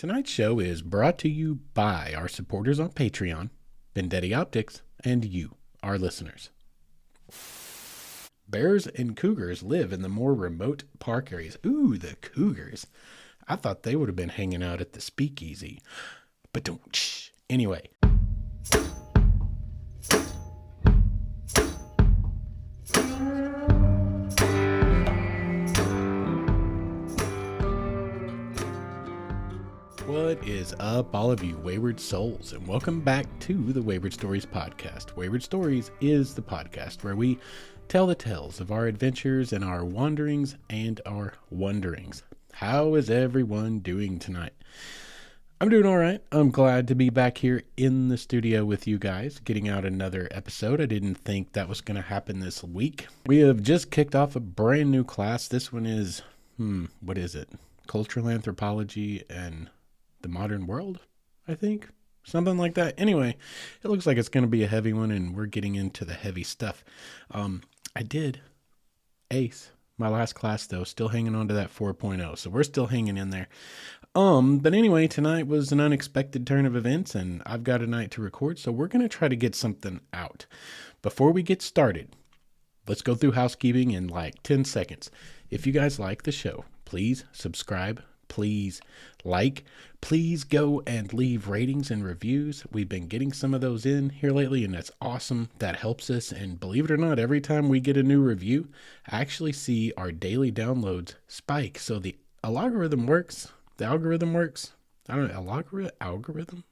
Tonight's show is brought to you by our supporters on Patreon, Vendetti Optics, and you, our listeners. Bears and cougars live in the more remote park areas. Ooh, the cougars. I thought they would have been hanging out at the speakeasy. But don't, shh. Anyway. What is up, all of you wayward souls, and welcome back to the Wayward Stories podcast. Wayward Stories is the podcast where we tell the tales of our adventures and our wanderings and our wonderings. How is everyone doing tonight? I'm doing all right. I'm glad to be back here in the studio with you guys, getting out another episode. I didn't think that was going to happen this week. We have just kicked off a brand new class. This one is, what is it? Cultural Anthropology and the Modern World, I think. Something like that. Anyway, it looks like it's going to be a heavy one, and we're getting into the heavy stuff. I did ace my last class, though, still hanging on to that 4.0, so we're still hanging in there. But anyway, tonight was an unexpected turn of events, and I've got a night to record, so we're going to try to get something out. Before we get started, let's go through housekeeping in like 10 seconds. If you guys like the show, please subscribe. Please like, please go and leave ratings and reviews. We've been getting some of those in here lately, and that's awesome. That helps us. And believe it or not, every time we get a new review, I actually see our daily downloads spike. So the algorithm works. The algorithm works. I don't know, algorithm.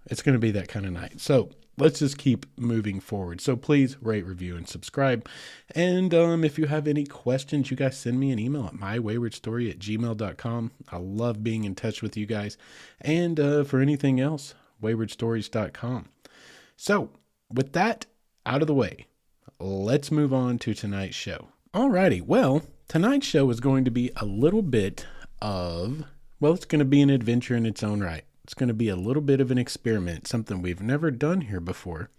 It's going to be that kind of night. So let's just keep moving forward. So please rate, review, and subscribe. And if you have any questions, you guys send me an email at mywaywardstory@gmail.com. I love being in touch with you guys. And for anything else, waywardstories.com. So with that out of the way, let's move on to tonight's show. Alrighty, well, tonight's show is going to be a little bit of, well, it's going to be an adventure in its own right. It's going to be a little bit of an experiment, something we've never done here before.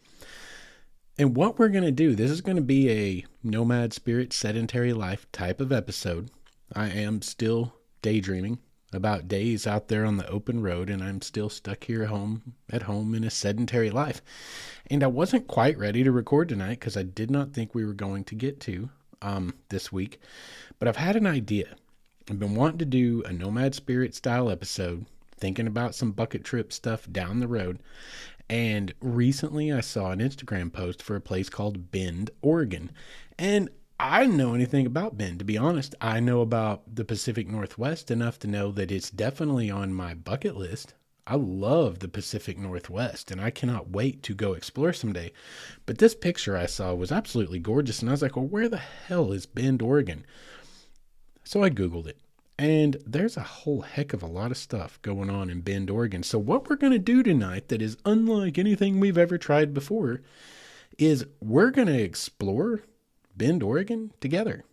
And what we're going to do, this is going to be a Nomad Spirit Sedentary Life type of episode. I am still daydreaming about days out there on the open road, and I'm still stuck here at home in a sedentary life. And I wasn't quite ready to record tonight because I did not think we were going to get to this week. But I've had an idea. I've been wanting to do a Nomad Spirit style episode, thinking about some bucket trip stuff down the road. And recently I saw an Instagram post for a place called Bend, Oregon. And I didn't know anything about Bend, to be honest. I know about the Pacific Northwest enough to know that it's definitely on my bucket list. I love the Pacific Northwest, and I cannot wait to go explore someday. But this picture I saw was absolutely gorgeous, and I was like, well, where the hell is Bend, Oregon? So I Googled it. And there's a whole heck of a lot of stuff going on in Bend, Oregon. So what we're going to do tonight that is unlike anything we've ever tried before is we're going to explore Bend, Oregon together.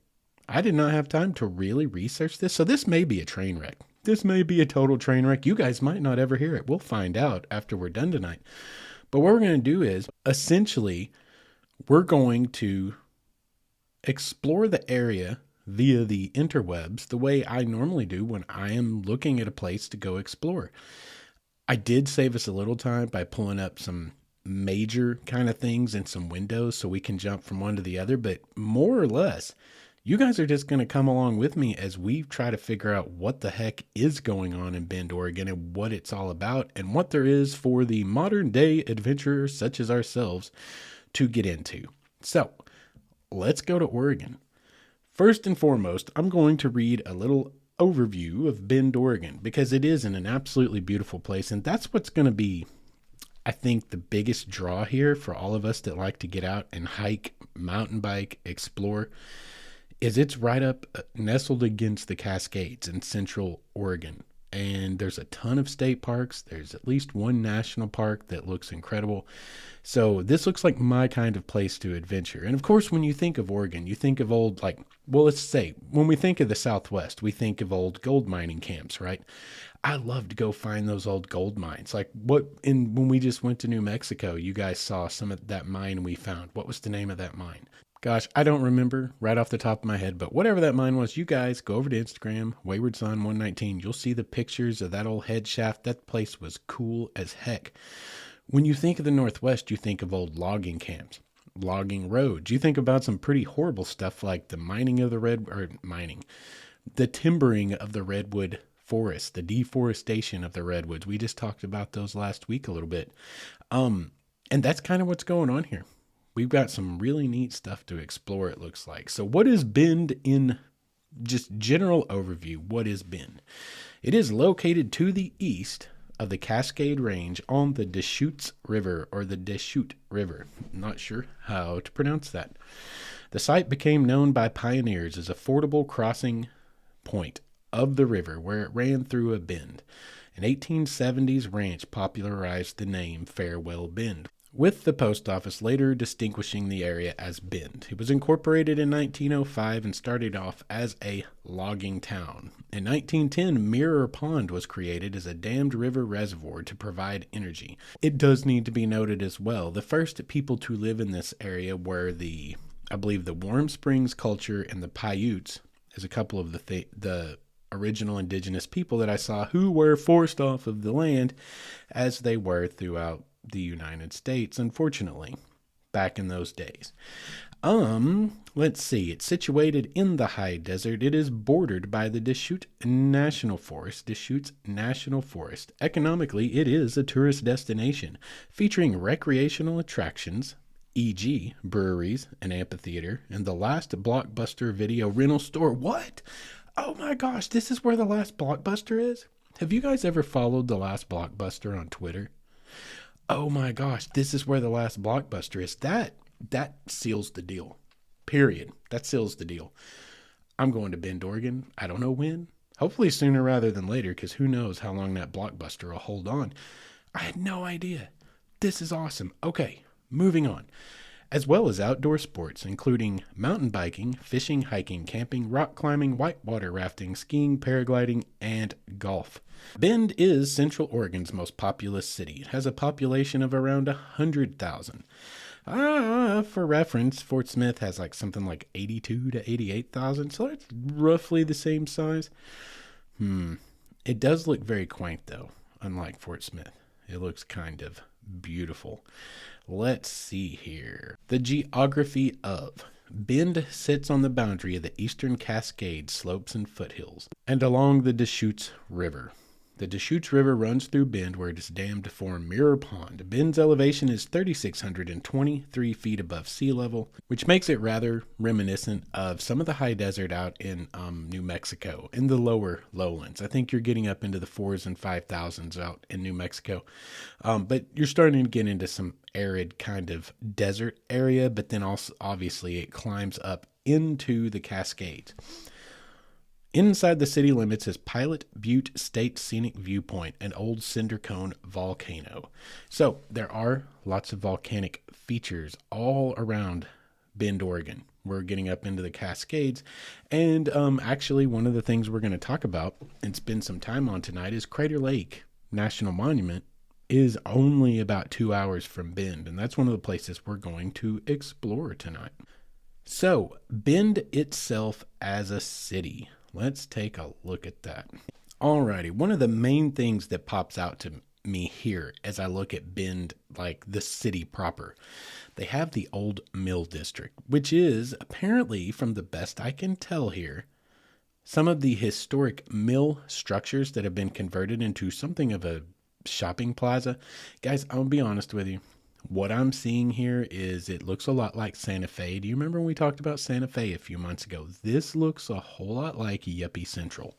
I did not have time to really research this, so this may be a train wreck. This may be a total train wreck. You guys might not ever hear it. We'll find out after we're done tonight. But what we're going to do is, essentially, we're going to explore the area via the interwebs the way I normally do when I am looking at a place to go explore. I did save us a little time by pulling up some major kind of things and some windows so we can jump from one to the other, but more or less, you guys are just going to come along with me as we try to figure out what the heck is going on in Bend, Oregon, and what it's all about, and what there is for the modern day adventurers such as ourselves to get into. So let's go to Oregon. First and foremost, I'm going to read a little overview of Bend, Oregon, because it is in an absolutely beautiful place. And that's what's going to be, I think, the biggest draw here for all of us that like to get out and hike, mountain bike, explore, is it's right up nestled against the Cascades in central Oregon. And there's a ton of state parks. There's at least one national park that looks incredible. So this looks like my kind of place to adventure. And of course, when you think of Oregon, you think of old, let's say, when we think of the Southwest, we think of old gold mining camps, right? I love to go find those old gold mines. When we just went to New Mexico, you guys saw some of that mine we found. What was the name of that mine? Gosh, I don't remember right off the top of my head, but whatever that mine was, you guys go over to Instagram, Wayward Son 119. You'll see the pictures of that old head shaft. That place was cool as heck. When you think of the Northwest, you think of old logging camps, logging roads. You think about some pretty horrible stuff like the the timbering of the redwood forest, the deforestation of the redwoods. We just talked about those last week a little bit. And that's kind of what's going on here. We've got some really neat stuff to explore, it looks like. So what is Bend in just general overview? What is Bend? It is located to the east of the Cascade Range on the Deschutes River, or the Deschutes River. Not sure how to pronounce that. The site became known by pioneers as a fordable crossing point of the river where it ran through a bend. An 1870s ranch popularized the name Farewell Bend, with the post office later distinguishing the area as Bend. It was incorporated in 1905 and started off as a logging town. In 1910, Mirror Pond was created as a dammed river reservoir to provide energy. It does need to be noted as well, the first people to live in this area were I believe the Warm Springs culture and the Paiutes, as a couple of the original indigenous people that I saw who were forced off of the land as they were throughout the United States, unfortunately, back in those days. Let's see. It's situated in the high desert. It is bordered by the Deschutes National Forest. Economically, it is a tourist destination featuring recreational attractions, e.g., breweries, an amphitheater, and the last Blockbuster video rental store. What? Oh my gosh, this is where the last Blockbuster is? Have you guys ever followed the last Blockbuster on Twitter? Oh my gosh, this is where the last Blockbuster is. That seals the deal. Period. That seals the deal. I'm going to Bend, Oregon. I don't know when. Hopefully sooner rather than later, because who knows how long that Blockbuster will hold on. I had no idea. This is awesome. Okay, moving on. As well as outdoor sports, including mountain biking, fishing, hiking, camping, rock climbing, whitewater rafting, skiing, paragliding, and golf. Bend is Central Oregon's most populous city. It has a population of around 100,000. For reference, Fort Smith has something like 82 to 88,000, so it's roughly the same size. It does look very quaint, though, unlike Fort Smith. It looks kind of beautiful. Let's see here. The geography of Bend sits on the boundary of the eastern Cascades slopes and foothills, and along the Deschutes River. The Deschutes River runs through Bend, where it is dammed to form Mirror Pond. Bend's elevation is 3,623 feet above sea level, which makes it rather reminiscent of some of the high desert out in New Mexico, in the lower lowlands. I think you're getting up into the 4,000s and 5,000s out in New Mexico. But you're starting to get into some arid kind of desert area, but then also obviously it climbs up into the Cascades. Inside the city limits is Pilot Butte State Scenic Viewpoint, an old cinder cone volcano. So there are lots of volcanic features all around Bend, Oregon. We're getting up into the Cascades. And actually, one of the things we're going to talk about and spend some time on tonight is Crater Lake National Monument is only about 2 hours from Bend. And that's one of the places we're going to explore tonight. So Bend itself as a city. Let's take a look at that. Alrighty, one of the main things that pops out to me here as I look at Bend, like the city proper, they have the Old Mill District, which is apparently, from the best I can tell here, some of the historic mill structures that have been converted into something of a shopping plaza. Guys, I'll be honest with you. What I'm seeing here is it looks a lot like Santa Fe. Do you remember when we talked about Santa Fe a few months ago? This looks a whole lot like Yuppie Central.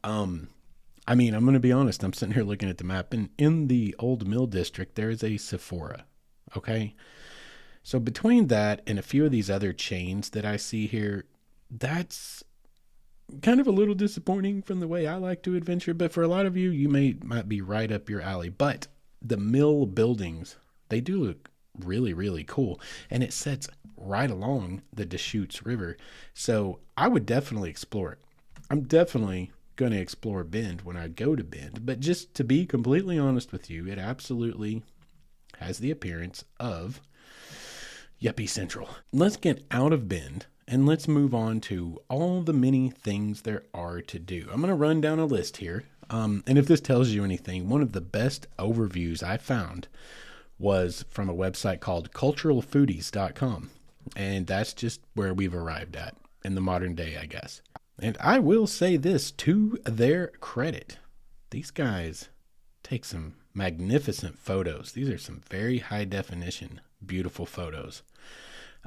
I'm going to be honest. I'm sitting here looking at the map, and in the Old Mill District, there is a Sephora. Okay? So between that and a few of these other chains that I see here, that's kind of a little disappointing from the way I like to adventure. But for a lot of you, might be right up your alley. But the mill buildings, they do look really, really cool. And it sits right along the Deschutes River. So I would definitely explore it. I'm definitely going to explore Bend when I go to Bend. But just to be completely honest with you, it absolutely has the appearance of Yuppie Central. Let's get out of Bend and let's move on to all the many things there are to do. I'm going to run down a list here. And if this tells you anything, one of the best overviews I found was from a website called culturalfoodies.com. And that's just where we've arrived at in the modern day, I guess. And I will say this to their credit. These guys take some magnificent photos. These are some very high definition, beautiful photos.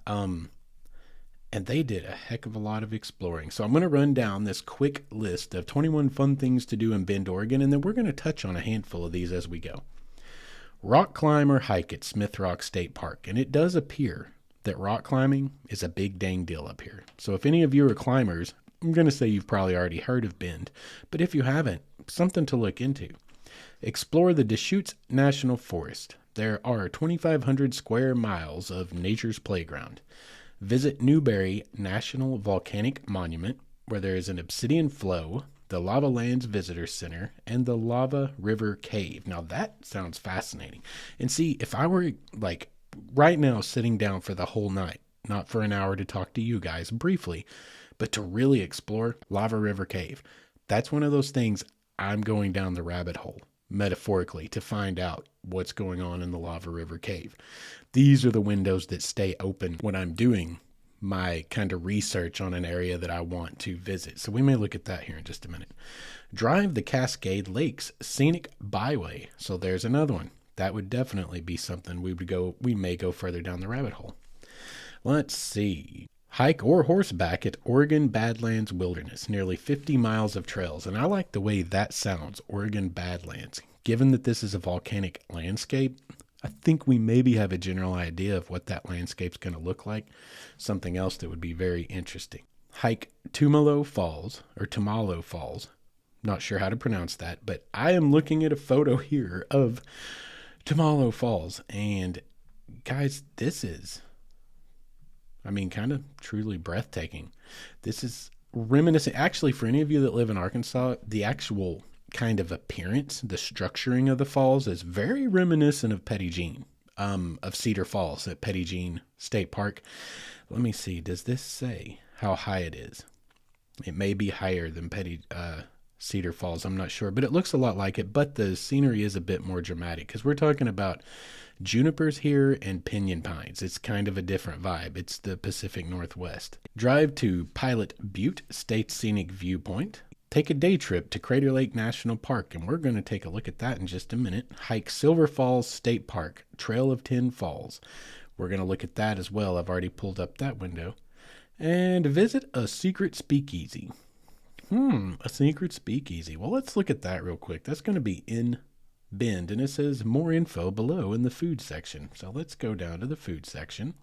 And they did a heck of a lot of exploring. So I'm going to run down this quick list of 21 fun things to do in Bend, Oregon, and then we're going to touch on a handful of these as we go. Rock climb or hike at Smith Rock State Park. And it does appear that rock climbing is a big dang deal up here. So if any of you are climbers, I'm going to say you've probably already heard of Bend. But if you haven't, something to look into. Explore the Deschutes National Forest. There are 2,500 square miles of nature's playground. Visit Newberry National Volcanic Monument, where there is an obsidian flow, the Lava Lands Visitor Center, and the Lava River Cave. Now that sounds fascinating. And see, if I were like right now sitting down for the whole night, not for an hour to talk to you guys briefly, but to really explore Lava River Cave, that's one of those things I'm going down the rabbit hole, metaphorically, to find out what's going on in the Lava River Cave. These are the windows that stay open when I'm doing my kind of research on an area that I want to visit. So we may look at that here in just a minute. Drive the Cascade Lakes Scenic Byway. So there's another one. That would definitely be something we may go further down the rabbit hole. Let's see. Hike or horseback at Oregon Badlands Wilderness, nearly 50 miles of trails. And I like the way that sounds, Oregon Badlands. Given that this is a volcanic landscape, I think we maybe have a general idea of what that landscape's going to look like. Something else that would be very interesting. Hike Tumalo Falls, or Tumalo Falls. Not sure how to pronounce that, but I am looking at a photo here of Tumalo Falls. And guys, this is, kind of truly breathtaking. This is reminiscent. Actually, for any of you that live in Arkansas, the actual kind of appearance, the structuring of the falls is very reminiscent of Petit Jean, of Cedar Falls at Petit Jean State Park. Let me see. Does this say how high it is? It may be higher than Cedar Falls. I'm not sure, but it looks a lot like it. But the scenery is a bit more dramatic because we're talking about junipers here and pinyon pines. It's kind of a different vibe. It's the Pacific Northwest. Drive to Pilot Butte State Scenic Viewpoint. Take a day trip to Crater Lake National Park, and we're going to take a look at that in just a minute. Hike Silver Falls State Park, Trail of 10 Falls. We're going to look at that as well. I've already pulled up that window. And visit a secret speakeasy. A secret speakeasy. Well, let's look at that real quick. That's going to be in Bend, and it says more info below in the food section. So let's go down to the food section.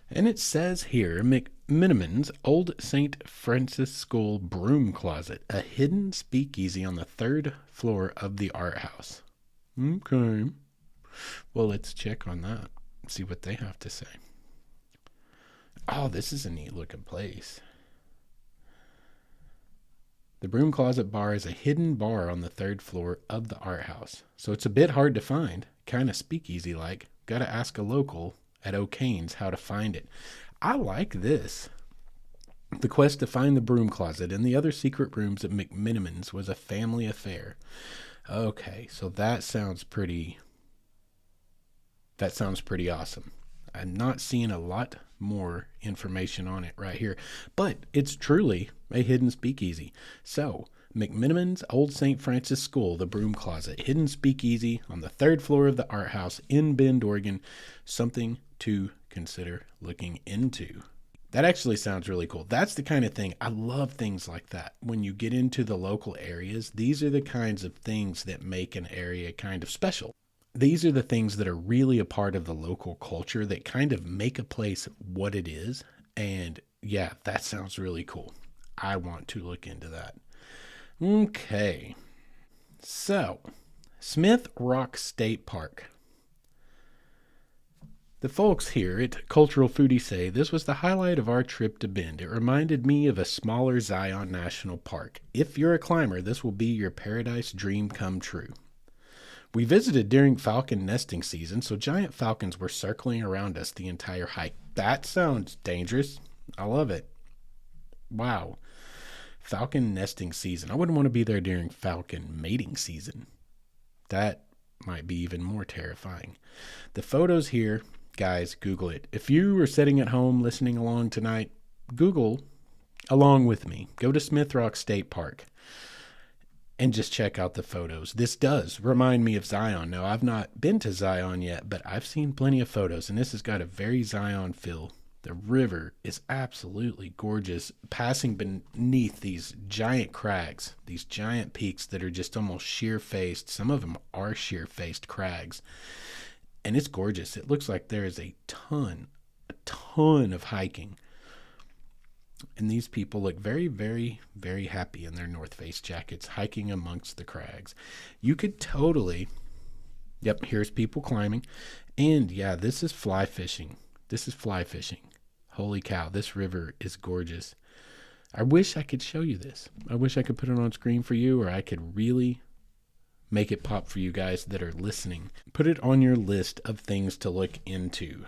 And it says here, McMiniman's Old St. Francis School Broom Closet, a hidden speakeasy on the 3rd floor of the art house. Okay. Well, let's check on that. See what they have to say. Oh, this is a neat looking place. The Broom Closet Bar is a hidden bar on the 3rd floor of the art house. So it's a bit hard to find, kind of speakeasy-like. Got to ask a local at O'Kane's how to find it. I like this. The quest to find the broom closet and the other secret rooms at McMiniman's was a family affair. Okay, so that sounds pretty awesome. I'm not seeing a lot more information on it right here, but it's truly a hidden speakeasy. So, McMiniman's Old St. Francis School, the Broom Closet, hidden speakeasy on the 3rd floor of the art house in Bend, Oregon. Something to consider looking into. That actually sounds really cool. That's the kind of thing, I love things like that. When you get into the local areas, these are the kinds of things that make an area kind of special. These are the things that are really a part of the local culture that kind of make a place what it is. And yeah, that sounds really cool. I want to look into that. Okay. So, Smith Rock State Park. The folks here at Cultural Foodie say this was the highlight of our trip to Bend. It reminded me of a smaller Zion National Park. If you're a climber, this will be your paradise dream come true. We visited during falcon nesting season, so giant falcons were circling around us the entire hike. That sounds dangerous. I love it. Wow. Falcon nesting season. I wouldn't want to be there during falcon mating season. That might be even more terrifying. The photos here, guys, Google it. If you were sitting at home listening along tonight, Google along with me. Go to Smith Rock State Park and just check out the photos. This does remind me of Zion. Now, I've not been to Zion yet, but I've seen plenty of photos, and this has got a very Zion feel. The river is absolutely gorgeous, passing beneath these giant crags, these giant peaks that are just almost sheer-faced. Some of them are sheer-faced crags, and it's gorgeous. It looks like there is a ton of hiking. And these people look very, very, very happy in their North Face jackets, hiking amongst the crags. You could totally, yep, here's people climbing. And yeah, this is fly fishing. Holy cow, this river is gorgeous. I wish I could show you this. I wish I could put it on screen for you, or I could really make it pop for you guys that are listening. Put it on your list of things to look into.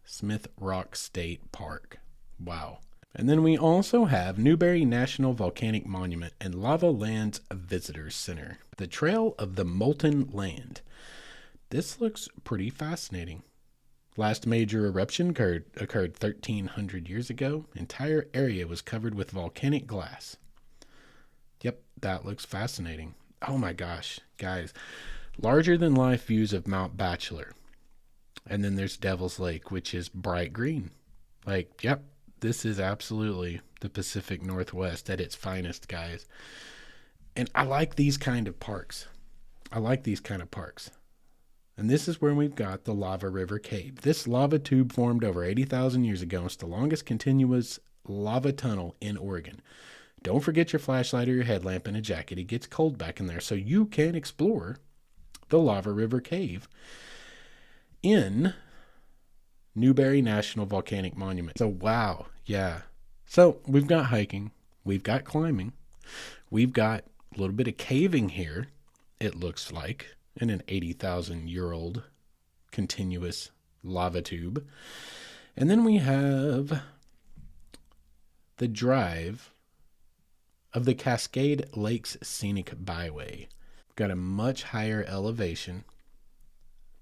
Smith Rock State Park. Wow. And then we also have Newberry National Volcanic Monument and Lava Lands Visitors Center. The Trail of the Molten Land. This looks pretty fascinating. Last major eruption occurred 1,300 years ago. Entire area was covered with volcanic glass. Yep, that looks fascinating. Oh my gosh, guys. Larger than life views of Mount Bachelor. And then there's Devil's Lake, which is bright green. Like, yep. This is absolutely the Pacific Northwest at its finest, guys. And I like these kind of parks. And this is where we've got the Lava River Cave. This lava tube formed over 80,000 years ago. It's the longest continuous lava tunnel in Oregon. Don't forget your flashlight or your headlamp and a jacket. It gets cold back in there, so you can explore the Lava River Cave in Newberry National Volcanic Monument. So, wow, yeah. So, we've got hiking, we've got climbing, we've got a little bit of caving here, it looks like, in an 80,000-year-old continuous lava tube. And then we have the drive of the Cascade Lakes Scenic Byway. We've got a much higher elevation.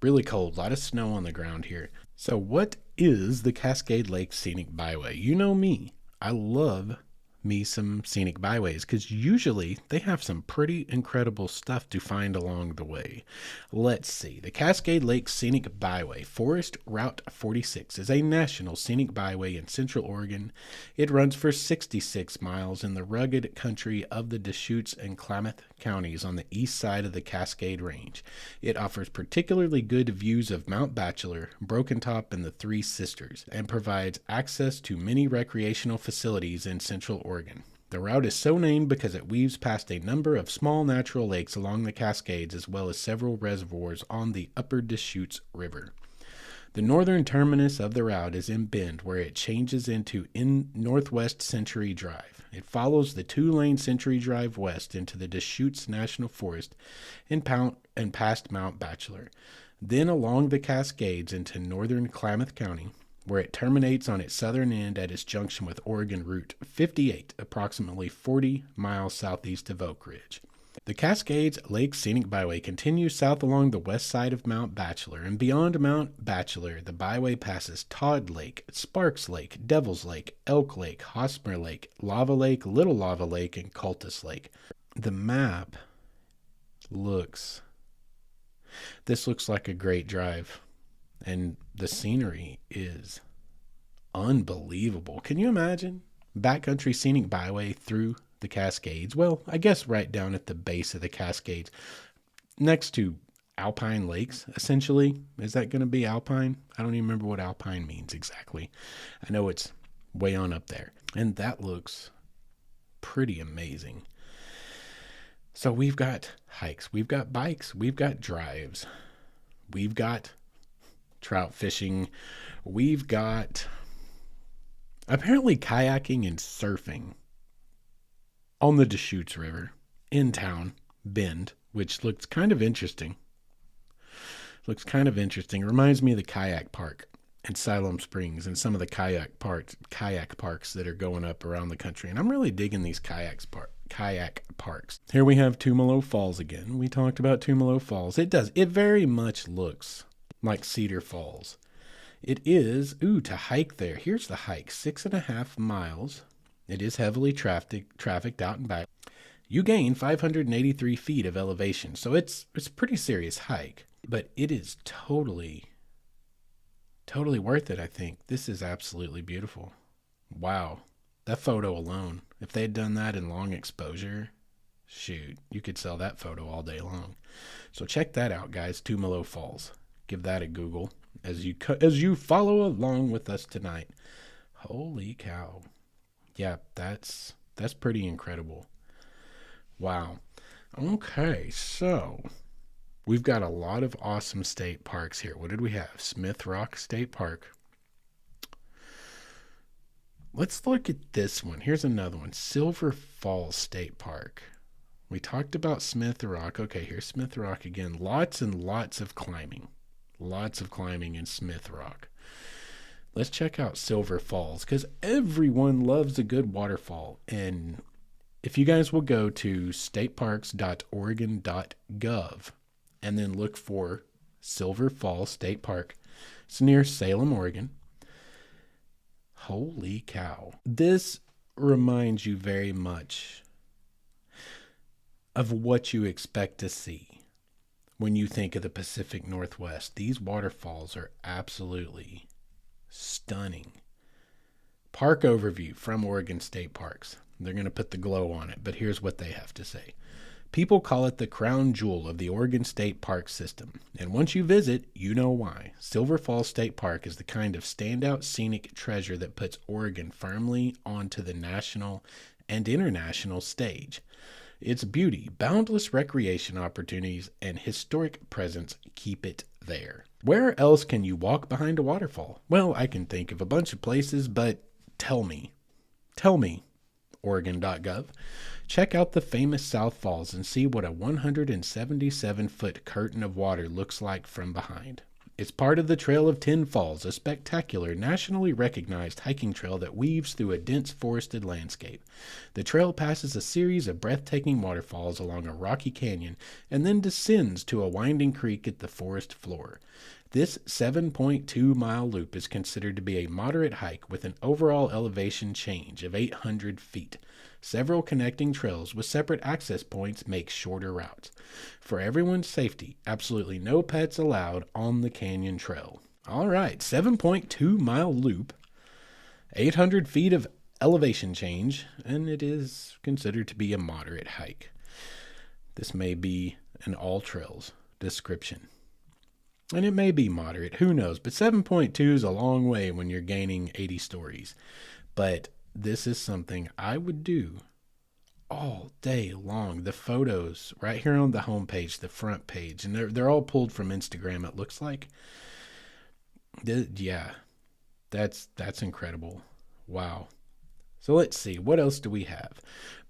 Really cold, a lot of snow on the ground here. So what is the Cascade Lake Scenic Byway? You know me. I love me some scenic byways because usually they have some pretty incredible stuff to find along the way. Let's see. The Cascade Lake Scenic Byway, Forest Route 46, is a national scenic byway in Central Oregon. It runs for 66 miles in the rugged country of the Deschutes and Klamath counties on the east side of the Cascade Range. It offers particularly good views of Mount Bachelor, Broken Top, and the Three Sisters, and provides access to many recreational facilities in Central Oregon. The route is so named because it weaves past a number of small natural lakes along the Cascades as well as several reservoirs on the upper Deschutes River. The northern terminus of the route is in Bend, where it changes into Northwest Century Drive. It follows the two-lane Century Drive west into the Deschutes National Forest and past Mount Bachelor, then along the Cascades into northern Klamath County, where it terminates on its southern end at its junction with Oregon Route 58, approximately 40 miles southeast of Oak Ridge. The Cascades Lake Scenic Byway continues south along the west side of Mount Bachelor, and beyond Mount Bachelor, the byway passes Todd Lake, Sparks Lake, Devil's Lake, Elk Lake, Hosmer Lake, Lava Lake, Little Lava Lake, and Cultus Lake. The map this looks like a great drive. And the scenery is unbelievable. Can you imagine? Backcountry scenic byway through the Cascades. Well, I guess right down at the base of the Cascades, next to alpine lakes, essentially. Is that going to be alpine? I don't even remember what alpine means exactly. I know it's way on up there. And that looks pretty amazing. So we've got hikes, we've got bikes, we've got drives, we've got trout fishing, we've got apparently kayaking and surfing on the Deschutes River in town. bend, which looks kind of interesting. Reminds me of the kayak park in Siloam Springs and some of the kayak parks that are going up around the country. And I'm really digging these kayak parks. Here we have Tumalo Falls again. We talked about Tumalo Falls. It very much looks like Cedar Falls. It is, to hike there. Here's the hike, 6.5 miles. It is heavily trafficked out and back. You gain 583 feet of elevation, so it's a pretty serious hike. But it is totally worth it, I think. This is absolutely beautiful. Wow. That photo alone, if they had done that in long exposure, shoot, you could sell that photo all day long. So check that out, guys, Tumalo Falls. Give that a Google as you follow along with us tonight. Holy cow. Yeah, that's pretty incredible. Wow. Okay, so we've got a lot of awesome state parks here. What did we have? Smith Rock State Park. Let's look at this one. Here's another one. Silver Falls State Park. We talked about Smith Rock. Okay, here's Smith Rock again. Lots and lots of climbing. Lots of climbing in Smith Rock. Let's check out Silver Falls because everyone loves a good waterfall. And if you guys will go to stateparks.oregon.gov and then look for Silver Falls State Park, it's near Salem, Oregon. Holy cow. This reminds you very much of what you expect to see when you think of the Pacific Northwest. These waterfalls are absolutely stunning. Park overview from Oregon State Parks. They're going to put the glow on it, but here's what they have to say. People call it the crown jewel of the Oregon State Park system, and once you visit, you know why. Silver Falls State Park is the kind of standout scenic treasure that puts Oregon firmly onto the national and international stage. Its beauty, boundless recreation opportunities, and historic presence keep it there. Where else can you walk behind a waterfall? Well, I can think of a bunch of places, but tell me, Oregon.gov. Check out the famous South Falls and see what a 177-foot curtain of water looks like from behind. It's part of the Trail of Ten Falls, a spectacular, nationally recognized hiking trail that weaves through a dense forested landscape. The trail passes a series of breathtaking waterfalls along a rocky canyon and then descends to a winding creek at the forest floor. This 7.2-mile loop is considered to be a moderate hike with an overall elevation change of 800 feet. Several connecting trails with separate access points make shorter routes. For everyone's safety, absolutely no pets allowed on the canyon trail. All right, 7.2-mile loop, 800 feet of elevation change, and it is considered to be a moderate hike. This may be an all trails description. And it may be moderate, who knows, but 7.2 is a long way when you're gaining 80 stories. But this is something I would do all day long. The photos right here on the homepage, the front page, and they're all pulled from Instagram, it looks like. Yeah, that's incredible. Wow. So let's see, what else do we have?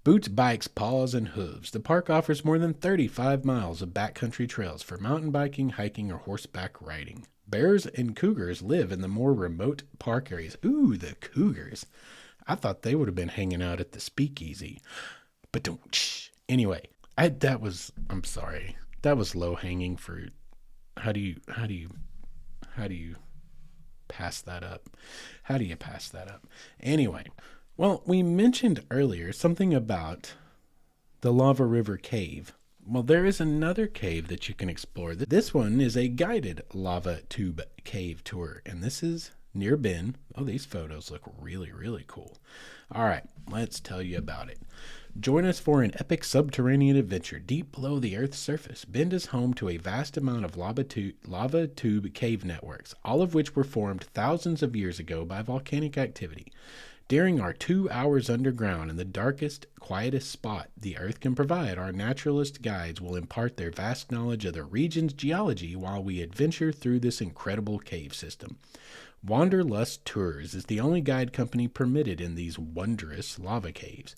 Boots, bikes, paws, and hooves. The park offers more than 35 miles of backcountry trails for mountain biking, hiking, or horseback riding. Bears and cougars live in the more remote park areas. Ooh, the cougars. I thought they would have been hanging out at the speakeasy. But don't. Anyway, I'm sorry. That was low-hanging fruit. How do you pass that up? How do you pass that up? Anyway, well, we mentioned earlier something about the Lava River Cave. Well, there is another cave that you can explore. This one is a guided lava tube cave tour, and this is near Bend. Oh, these photos look really, really cool. All right, let's tell you about it. Join us for an epic subterranean adventure deep below the Earth's surface. Bend is home to a vast amount of lava tube cave networks, all of which were formed thousands of years ago by volcanic activity. During our 2 hours underground in the darkest, quietest spot the Earth can provide, our naturalist guides will impart their vast knowledge of the region's geology while we adventure through this incredible cave system. Wanderlust Tours is the only guide company permitted in these wondrous lava caves.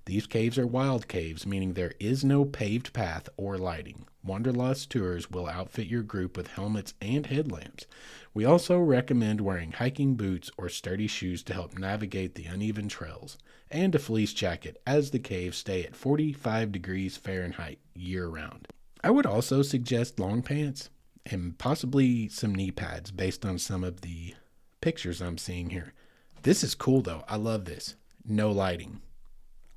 These caves are wild caves, meaning there is no paved path or lighting. Wanderlust Tours will outfit your group with helmets and headlamps. We also recommend wearing hiking boots or sturdy shoes to help navigate the uneven trails, and a fleece jacket as the caves stay at 45 degrees Fahrenheit year-round. I would also suggest long pants and possibly some knee pads based on some of the pictures I'm seeing here. This is cool though. I love this. No lighting.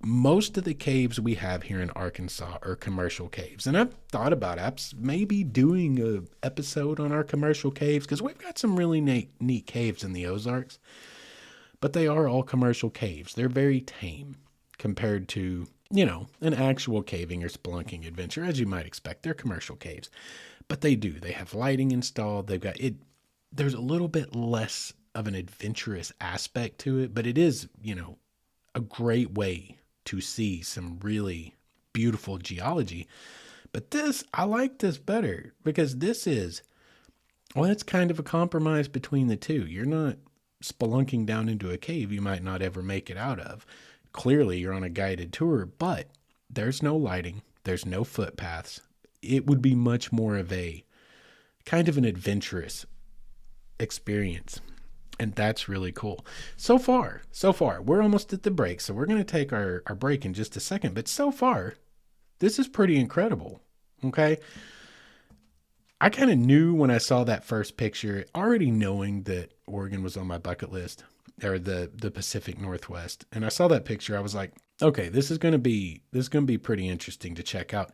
Most of the caves we have here in Arkansas are commercial caves. And I've thought about maybe doing an episode on our commercial caves because we've got some really neat caves in the Ozarks. But they are all commercial caves. They're very tame compared to, an actual caving or spelunking adventure, as you might expect. They're commercial caves. But they have lighting installed. They've got it. There's a little bit less of an adventurous aspect to it, but it is, a great way to see some really beautiful geology. But I like this better because it's kind of a compromise between the two. You're not spelunking down into a cave you might not ever make it out of. Clearly, you're on a guided tour, but there's no lighting. There's no footpaths. It would be much more of a kind of an adventurous experience. And that's really cool. So far, we're almost at the break. So we're going to take our break in just a second. But so far, this is pretty incredible. Okay. I kind of knew when I saw that first picture, already knowing that Oregon was on my bucket list, or the Pacific Northwest. And I saw that picture. I was like, okay, this is going to be pretty interesting to check out.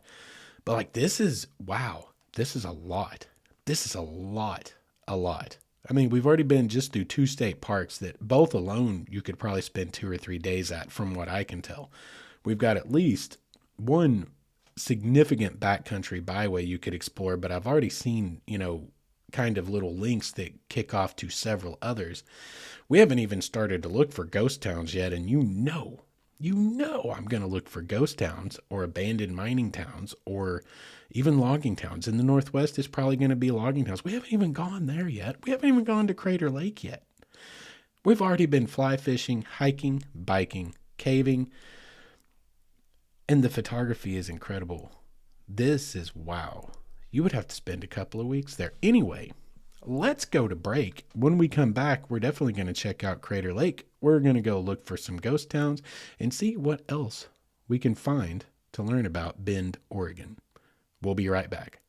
But like, this is a lot. This is a lot. I mean, we've already been just through 2 state parks that both alone you could probably spend 2 or 3 days at, from what I can tell. We've got at least one significant backcountry byway you could explore, but I've already seen, kind of little links that kick off to several others. We haven't even started to look for ghost towns yet, and I'm going to look for ghost towns or abandoned mining towns or even logging towns. In the Northwest, it's probably going to be logging towns. We haven't even gone there yet. We haven't even gone to Crater Lake yet. We've already been fly fishing, hiking, biking, caving, and the photography is incredible. This is wow. You would have to spend a couple of weeks there. Anyway, let's go to break. When we come back, we're definitely going to check out Crater Lake. We're going to go look for some ghost towns and see what else we can find to learn about Bend, Oregon. We'll be right back.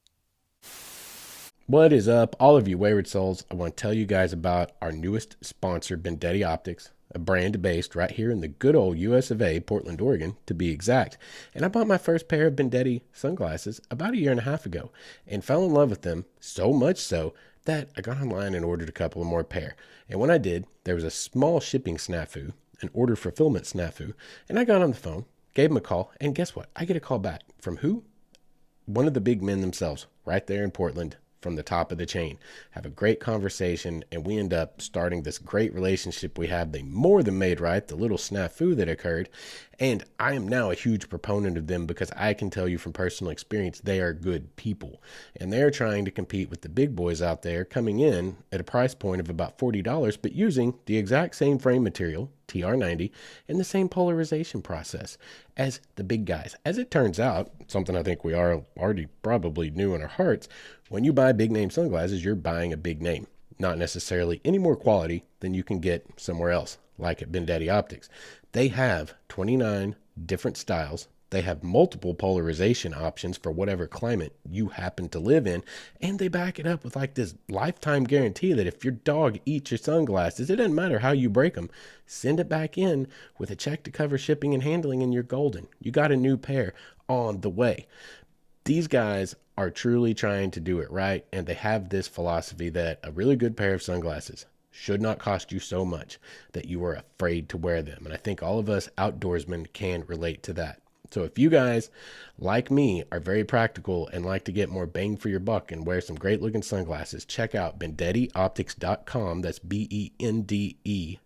What is up, all of you wayward souls? I want to tell you guys about our newest sponsor, Bendetti Optics, a brand based right here in the good old US of A, Portland, Oregon, to be exact. And I bought my first pair of Bendetti sunglasses about 1.5 years ago and fell in love with them, so much so that I got online and ordered a couple of more pair. And when I did, there was a small shipping snafu, an order fulfillment snafu, and I got on the phone, gave them a call, and guess what? I get a call back from who? One of the big men themselves, right there in Portland, from the top of the chain. Have a great conversation, and we end up starting this great relationship we have. They more than made right the little snafu that occurred, and I am now a huge proponent of them because I can tell you from personal experience they are good people, and they're trying to compete with the big boys out there, coming in at a price point of about $40, but using the exact same frame material, TR90, and the same polarization process as the big guys. As it turns out, something I think we are already probably knew in our hearts, when you buy big name sunglasses, you're buying a big name, not necessarily any more quality than you can get somewhere else, like at Bendetti Optics. They have 29 different styles. They have multiple polarization options for whatever climate you happen to live in. And they back it up with like this lifetime guarantee that if your dog eats your sunglasses, it doesn't matter how you break them, send it back in with a check to cover shipping and handling, and you're golden. You got a new pair on the way. These guys are truly trying to do it right. And they have this philosophy that a really good pair of sunglasses should not cost you so much that you are afraid to wear them. And I think all of us outdoorsmen can relate to that. So if you guys, like me, are very practical and like to get more bang for your buck and wear some great looking sunglasses, check out BendettiOptics.com. That's Bendetti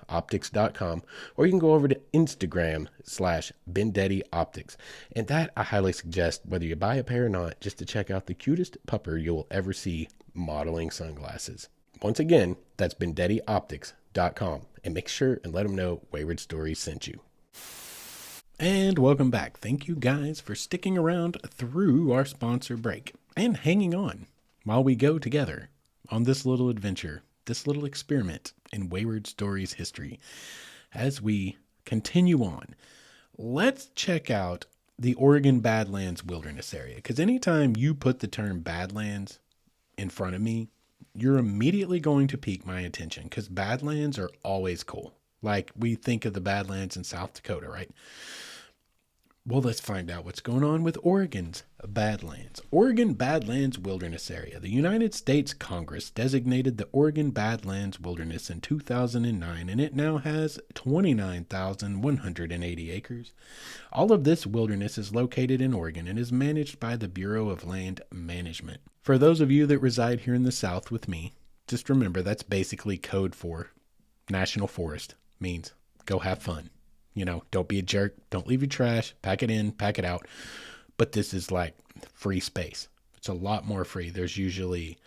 optics.com, or you can go over to Instagram /Bendetti Optics. And that I highly suggest, whether you buy a pair or not, just to check out the cutest pupper you will ever see modeling sunglasses. Once again, that's BendettiOptics.com. And make sure and let them know Wayward Stories sent you. And welcome back. Thank you guys for sticking around through our sponsor break and hanging on while we go together on this little adventure, this little experiment in Wayward Stories history. As we continue on, let's check out the Oregon Badlands Wilderness Area, because anytime you put the term Badlands in front of me, you're immediately going to pique my attention, because Badlands are always cool. Like we think of the Badlands in South Dakota, right? Well, let's find out what's going on with Oregon's Badlands. Oregon Badlands Wilderness Area. The United States Congress designated the Oregon Badlands Wilderness in 2009, and it now has 29,180 acres. All of this wilderness is located in Oregon and is managed by the Bureau of Land Management. For those of you that reside here in the South with me, just remember that's basically code for National Forest. Means go have fun. You know, don't be a jerk. Don't leave your trash. Pack it in, pack it out. But this is like free space. It's a lot more free. There's usually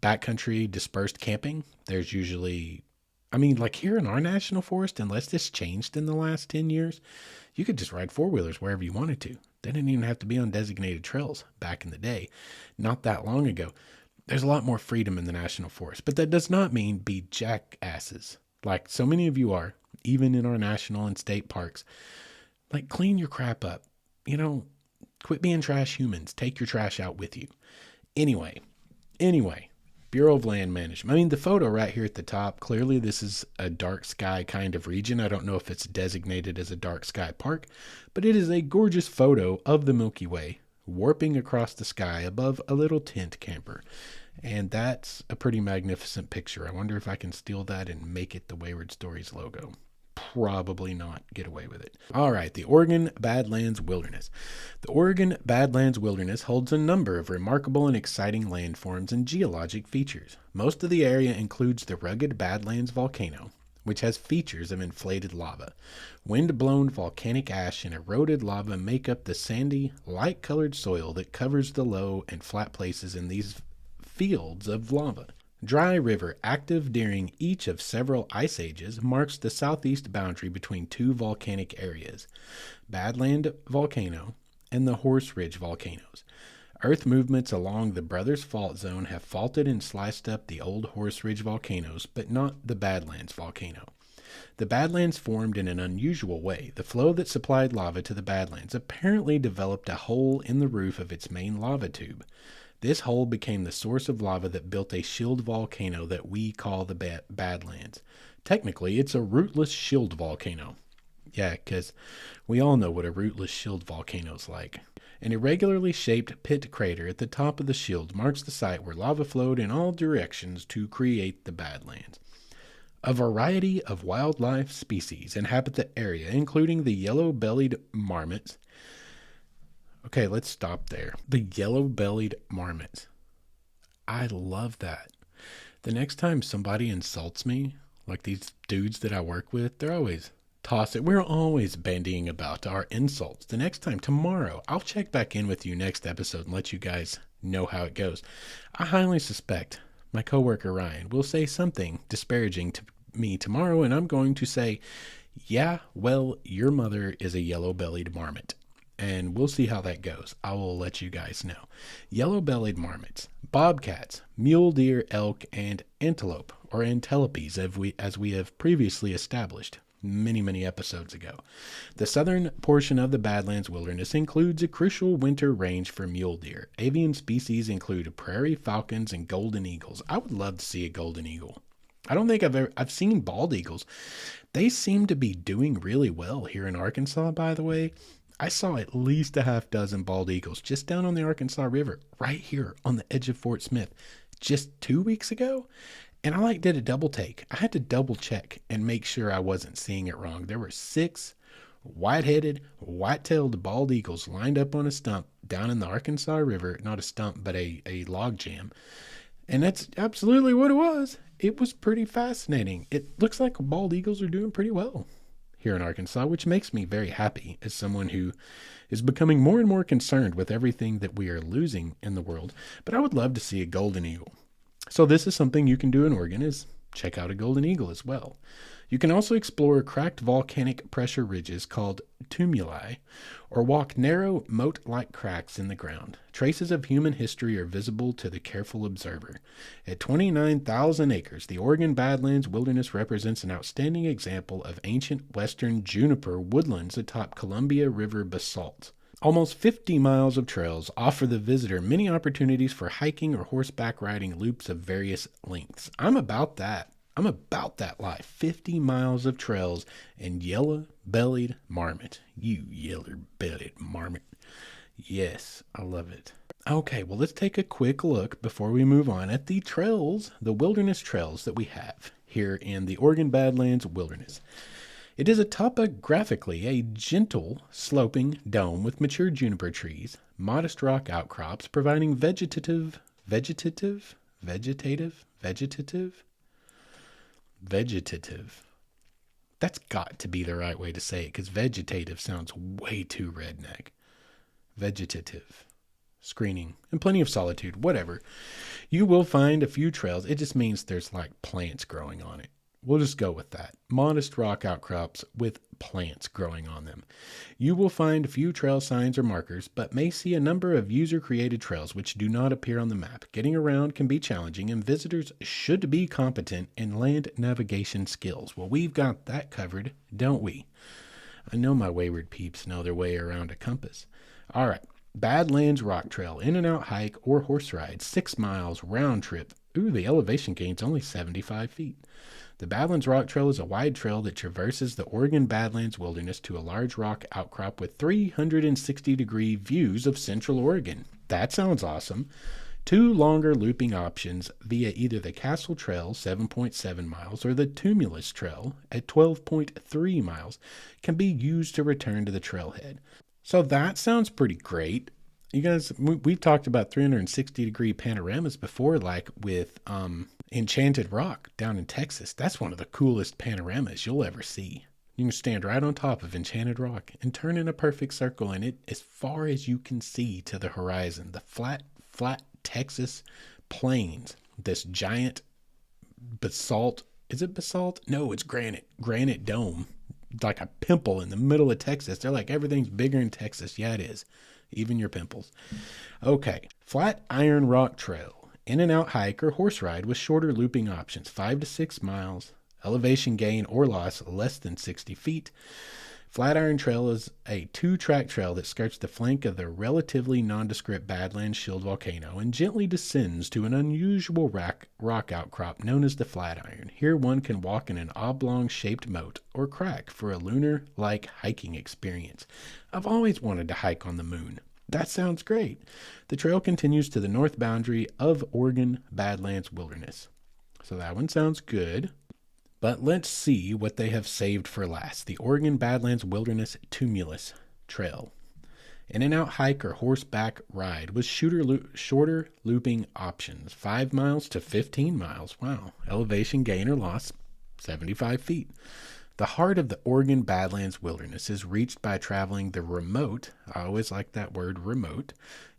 backcountry dispersed camping. There's usually, like here in our national forest, unless this changed in the last 10 years, you could just ride four-wheelers wherever you wanted to. They didn't even have to be on designated trails back in the day. Not that long ago. There's a lot more freedom in the national forest. But that does not mean be jackasses like so many of you are. Even in our national and state parks, like clean your crap up, quit being trash humans, take your trash out with you. Anyway, Bureau of Land Management. The photo right here at the top, clearly this is a dark sky kind of region. I don't know if it's designated as a dark sky park, but it is a gorgeous photo of the Milky Way warping across the sky above a little tent camper. And that's a pretty magnificent picture. I wonder if I can steal that and make it the Wayward Stories logo. Probably not get away with it. All right, the Oregon Badlands Wilderness. The Oregon Badlands Wilderness holds a number of remarkable and exciting landforms and geologic features. Most of the area includes the rugged Badlands volcano, which has features of inflated lava. Wind-blown volcanic ash and eroded lava make up the sandy, light-colored soil that covers the low and flat places in these fields of lava. Dry River, active during each of several ice ages, marks the southeast boundary between two volcanic areas, Badland Volcano and the Horse Ridge volcanoes. Earth movements along the Brothers Fault Zone have faulted and sliced up the old Horse Ridge volcanoes, but not the Badlands volcano. The Badlands formed in an unusual way. The flow that supplied lava to the Badlands apparently developed a hole in the roof of its main lava tube. This hole became the source of lava that built a shield volcano that we call the Badlands. Technically, it's a rootless shield volcano. Yeah, because we all know what a rootless shield volcano is like. An irregularly shaped pit crater at the top of the shield marks the site where lava flowed in all directions to create the Badlands. A variety of wildlife species inhabit the area, including the yellow-bellied marmots. Okay, let's stop there. The yellow-bellied marmots. I love that. The next time somebody insults me, like these dudes that I work with, they're always toss it. We're always bandying about our insults. The next time, tomorrow, I'll check back in with you next episode and let you guys know how it goes. I highly suspect my coworker Ryan will say something disparaging to me tomorrow, and I'm going to say, yeah, well, your mother is a yellow-bellied marmot. And we'll see how that goes. I will let you guys know. Yellow-bellied marmots, bobcats, mule deer, elk, and antelope, or antelopes, as we have previously established many episodes ago. The southern portion of the Badlands Wilderness includes a crucial winter range for mule deer. Avian species include prairie falcons and golden eagles. I would love to see a golden eagle. I don't think I've seen bald eagles. They seem to be doing really well here in Arkansas, by the way. I saw at least a half dozen bald eagles just down on the Arkansas River, right here on the edge of Fort Smith, just 2 weeks ago. And I did a double take. I had to double check and make sure I wasn't seeing it wrong. There were 6 white-headed, white-tailed bald eagles lined up on a stump down in the Arkansas River. Not a stump, but a log jam. And that's absolutely what it was. It was pretty fascinating. It looks like bald eagles are doing pretty well here in Arkansas, which makes me very happy as someone who is becoming more and more concerned with everything that we are losing in the world. But I would love to see a golden eagle. So this is something you can do in Oregon, is check out a golden eagle as well. You can also explore cracked volcanic pressure ridges called tumuli, or walk narrow moat-like cracks in the ground. Traces of human history are visible to the careful observer. At 29,000 acres, the Oregon Badlands Wilderness represents an outstanding example of ancient western juniper woodlands atop Columbia River basalt. Almost 50 miles of trails offer the visitor many opportunities for hiking or horseback riding loops of various lengths. I'm about that life. 50 miles of trails and yellow-bellied marmot. You yellow-bellied marmot. Yes, I love it. Okay, well, let's take a quick look before we move on at the trails, the wilderness trails that we have here in the Oregon Badlands Wilderness. It is topographically a gentle, sloping dome with mature juniper trees, modest rock outcrops, providing vegetative. That's got to be the right way to say it, because vegetative sounds way too redneck. Vegetative. Screening, and plenty of solitude, whatever. You will find a few trails. It just means there's like plants growing on it. We'll just go with that. Modest rock outcrops with plants growing on them. You will find a few trail signs or markers, but may see a number of user-created trails which do not appear on the map. Getting around can be challenging, and visitors should be competent in land navigation skills. Well, we've got that covered, don't we? I know my wayward peeps know their way around a compass. All right. Badlands Rock Trail, in and out hike or horse ride, 6 miles round trip. Ooh, the elevation gain's only 75 feet. The Badlands Rock Trail is a wide trail that traverses the Oregon Badlands Wilderness to a large rock outcrop with 360-degree views of Central Oregon. That sounds awesome. 2 longer looping options via either the Castle Trail, 7.7 miles, or the Tumulus Trail at 12.3 miles can be used to return to the trailhead. So that sounds pretty great. You guys, we've talked about 360-degree panoramas before, like with Enchanted Rock down in Texas. That's one of the coolest panoramas you'll ever see. You can stand right on top of Enchanted Rock and turn in a perfect circle in it as far as you can see to the horizon. The flat Texas plains, this giant basalt. Is it basalt? No, it's granite dome, like a pimple in the middle of Texas. They're like, everything's bigger in Texas. Yeah, it is. Even your pimples. Okay. Flat Iron Rock Trail, in and out hike or horse ride with shorter looping options, 5 to 6 miles, elevation gain or loss less than 60 feet. Flatiron Trail is a 2-track trail that skirts the flank of the relatively nondescript Badlands Shield volcano and gently descends to an unusual rock outcrop known as the Flatiron. Here one can walk in an oblong-shaped moat or crack for a lunar-like hiking experience. I've always wanted to hike on the moon. That sounds great. The trail continues to the north boundary of Oregon Badlands Wilderness. So that one sounds good. But let's see what they have saved for last. The Oregon Badlands Wilderness Tumulus Trail. In and out hike or horseback ride with shorter looping options. 5 miles to 15 miles. Wow. Elevation gain or loss, 75 feet. The heart of the Oregon Badlands Wilderness is reached by traveling the remote, I always like that word, remote,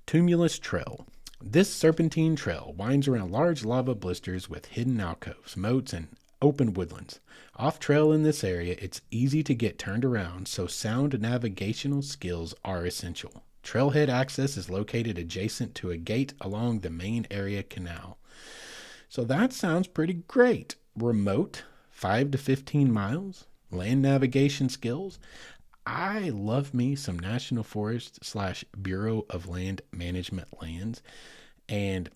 Tumulus Trail. This serpentine trail winds around large lava blisters with hidden alcoves, moats, and open woodlands. Off trail in this area, it's easy to get turned around, so sound navigational skills are essential. Trailhead access is located adjacent to a gate along the main area canal. So that sounds pretty great. Remote, 5 to 15 miles, land navigation skills. I love me some National Forest / Bureau of Land Management lands, and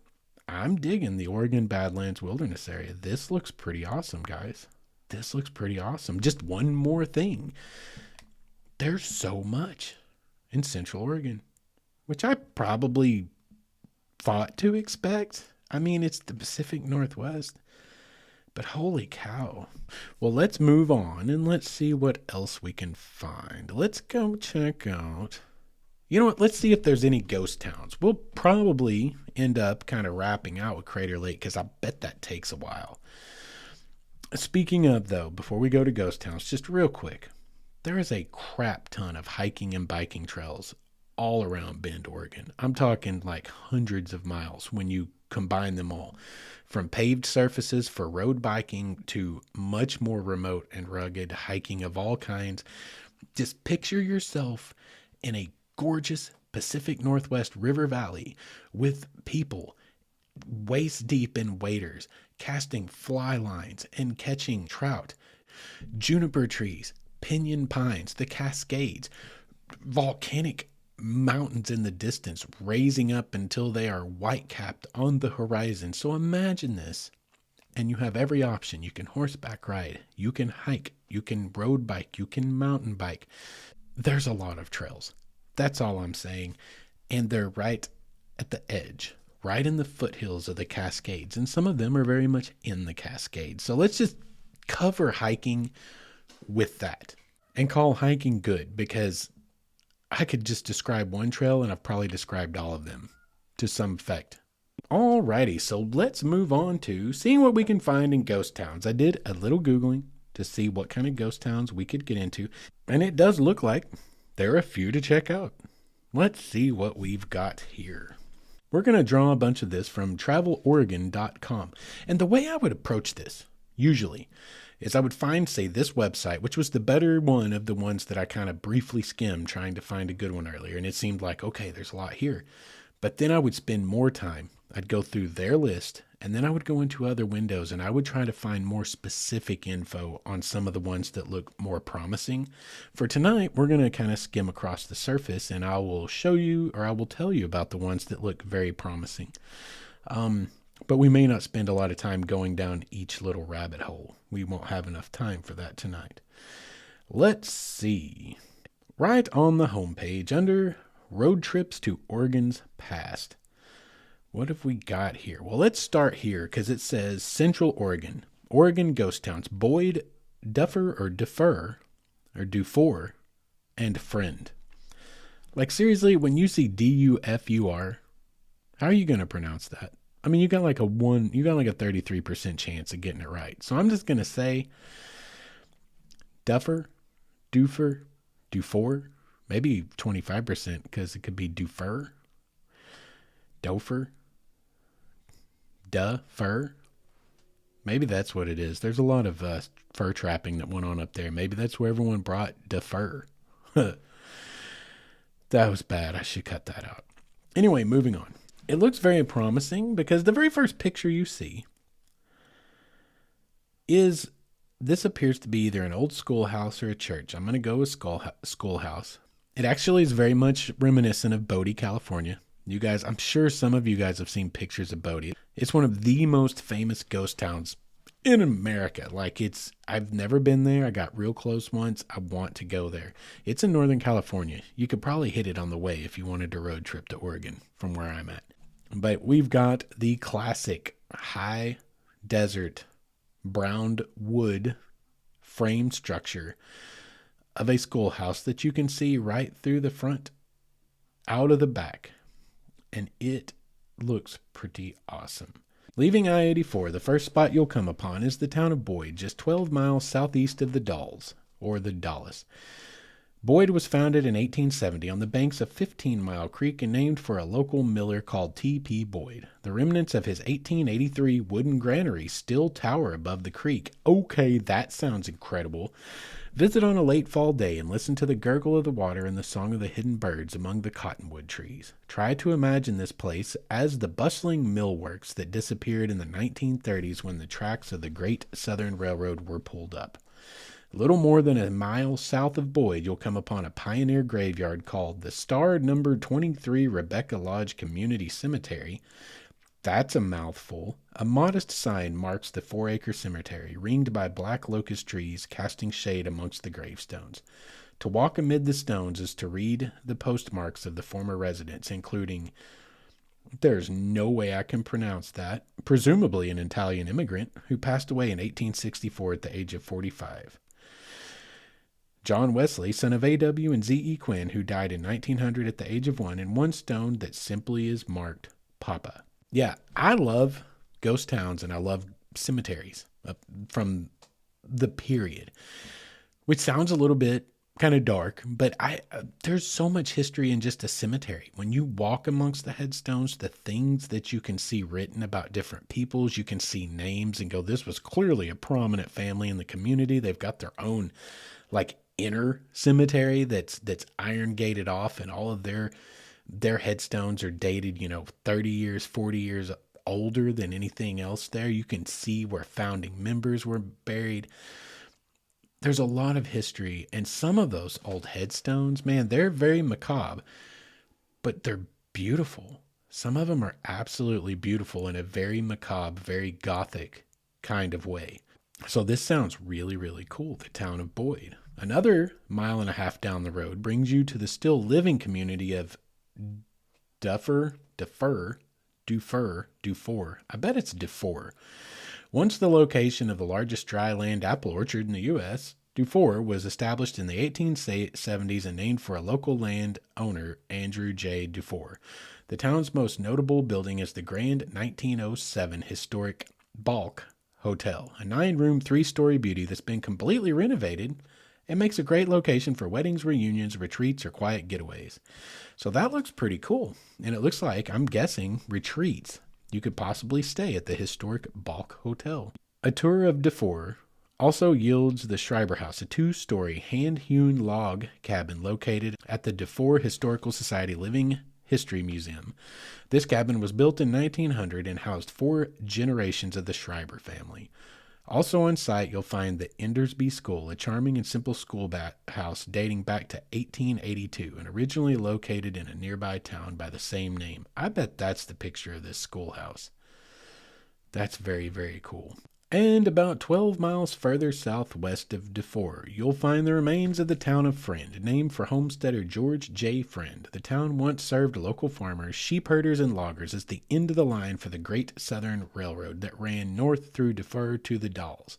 I'm digging the Oregon Badlands Wilderness area. This looks pretty awesome, guys. This looks pretty awesome. Just one more thing. There's so much in Central Oregon, which I probably thought to expect. I mean, it's the Pacific Northwest, but holy cow. Well, let's move on and let's see what else we can find. Let's go check out... You know what? Let's see if there's any ghost towns. We'll probably end up kind of wrapping out with Crater Lake because I bet that takes a while. Speaking of, though, before we go to ghost towns, just real quick, there is a crap ton of hiking and biking trails all around Bend, Oregon. I'm talking like hundreds of miles when you combine them all. From paved surfaces for road biking to much more remote and rugged hiking of all kinds. Just picture yourself in a gorgeous Pacific Northwest river valley with people waist deep in waders, casting fly lines and catching trout, juniper trees, pinyon pines, the Cascades, volcanic mountains in the distance, raising up until they are white capped on the horizon. So imagine this, and you have every option. You can horseback ride, you can hike, you can road bike, you can mountain bike. There's a lot of trails. That's all I'm saying. And they're right at the edge, right in the foothills of the Cascades. And some of them are very much in the Cascades. So let's just cover hiking with that and call hiking good, because I could just describe one trail and I've probably described all of them to some effect. Alrighty, so let's move on to seeing what we can find in ghost towns. I did a little Googling to see what kind of ghost towns we could get into, and it does look like there are a few to check out. Let's see what we've got here. We're going to draw a bunch of this from traveloregon.com. And the way I would approach this, usually, is I would find, say, this website, which was the better one of the ones that I kind of briefly skimmed trying to find a good one earlier. And it seemed like, okay, there's a lot here. But then I would spend more time. I'd go through their list, and then I would go into other windows, and I would try to find more specific info on some of the ones that look more promising. For tonight, we're going to kind of skim across the surface, and I will show you, or I will tell you about the ones that look very promising. But we may not spend a lot of time going down each little rabbit hole. We won't have enough time for that tonight. Let's see. Right on the homepage, under Road Trips to Oregon's Past. What have we got here? Well, let's start here because it says Central Oregon. Oregon ghost towns. Boyd, Dufour, and Friend. Like, seriously, when you see Dufur, how are you going to pronounce that? I mean, you got like a 33% chance of getting it right. So I'm just going to say Dufour, maybe 25% because it could be Dufour, Dufour. Maybe that's what it is. There's a lot of fur trapping that went on up there. Maybe that's where everyone brought Dufour. That was bad. I should cut that out. Anyway, moving on. It looks very promising because the very first picture you see is, this appears to be either an old schoolhouse or a church. I'm going to go with schoolhouse. It actually is very much reminiscent of Bodie, California. You guys, I'm sure some of you guys have seen pictures of Bodie. It's one of the most famous ghost towns in America. Like, I've never been there. I got real close once. I want to go there. It's in Northern California. You could probably hit it on the way if you wanted to road trip to Oregon from where I'm at. But we've got the classic high desert brown wood frame structure of a schoolhouse that you can see right through the front, out of the back. And it looks pretty awesome. Leaving I-84, the first spot you'll come upon is the town of Boyd, just 12 miles southeast of the Dalles, or the Dalles. Boyd was founded in 1870 on the banks of 15 Mile Creek and named for a local miller called T.P. Boyd. The remnants of his 1883 wooden granary still tower above the creek. Okay, that sounds incredible. Visit on a late fall day and listen to the gurgle of the water and the song of the hidden birds among the cottonwood trees. Try to imagine this place as the bustling millworks that disappeared in the 1930s when the tracks of the Great Southern Railroad were pulled up. A little more than a mile south of Boyd, you'll come upon a pioneer graveyard called the Star No. 23 Rebecca Lodge Community Cemetery. That's a mouthful. A modest sign marks the 4-acre cemetery, ringed by black locust trees casting shade amongst the gravestones. To walk amid the stones is to read the postmarks of the former residents, including, there's no way I can pronounce that, presumably an Italian immigrant who passed away in 1864 at the age of 45. John Wesley, son of A.W. and Z.E. Quinn, who died in 1900 at the age of 1, and one stone that simply is marked Papa. Yeah, I love ghost towns and I love cemeteries from the period, which sounds a little bit kind of dark, but there's so much history in just a cemetery. When you walk amongst the headstones, the things that you can see written about different peoples, you can see names and go, this was clearly a prominent family in the community. They've got their own like inner cemetery that's iron gated off, and all of their headstones are dated, 30 years, 40 years older than anything else there. You can see where founding members were buried. There's a lot of history, and some of those old headstones, man, they're very macabre, but they're beautiful. Some of them are absolutely beautiful in a very macabre, very gothic kind of way. So this sounds really, really cool, the town of Boyd. Another 1.5 miles down the road brings you to the still living community of Dufour. I bet it's Dufour. Once the location of the largest dry land apple orchard in the U.S., Dufour was established in the 1870s and named for a local land owner, Andrew J. Dufour. The town's most notable building is the grand 1907 historic Balk Hotel, a 9-room, 3-story beauty that's been completely renovated and makes a great location for weddings, reunions, retreats, or quiet getaways. So that looks pretty cool. And it looks like, I'm guessing, retreats. You could possibly stay at the historic Balk Hotel. A tour of Dufour also yields the Schreiber House, a 2-story hand-hewn log cabin located at the Dufour Historical Society Living History Museum. This cabin was built in 1900 and housed 4 generations of the Schreiber family. Also on site, you'll find the Endersby School, a charming and simple schoolhouse dating back to 1882 and originally located in a nearby town by the same name. I bet that's the picture of this schoolhouse. That's very, very cool. And about 12 miles further southwest of Dufour, you'll find the remains of the town of Friend, named for homesteader George J. Friend. The town once served local farmers, sheep herders, and loggers as the end of the line for the Great Southern Railroad that ran north through Dufour to the Dalles.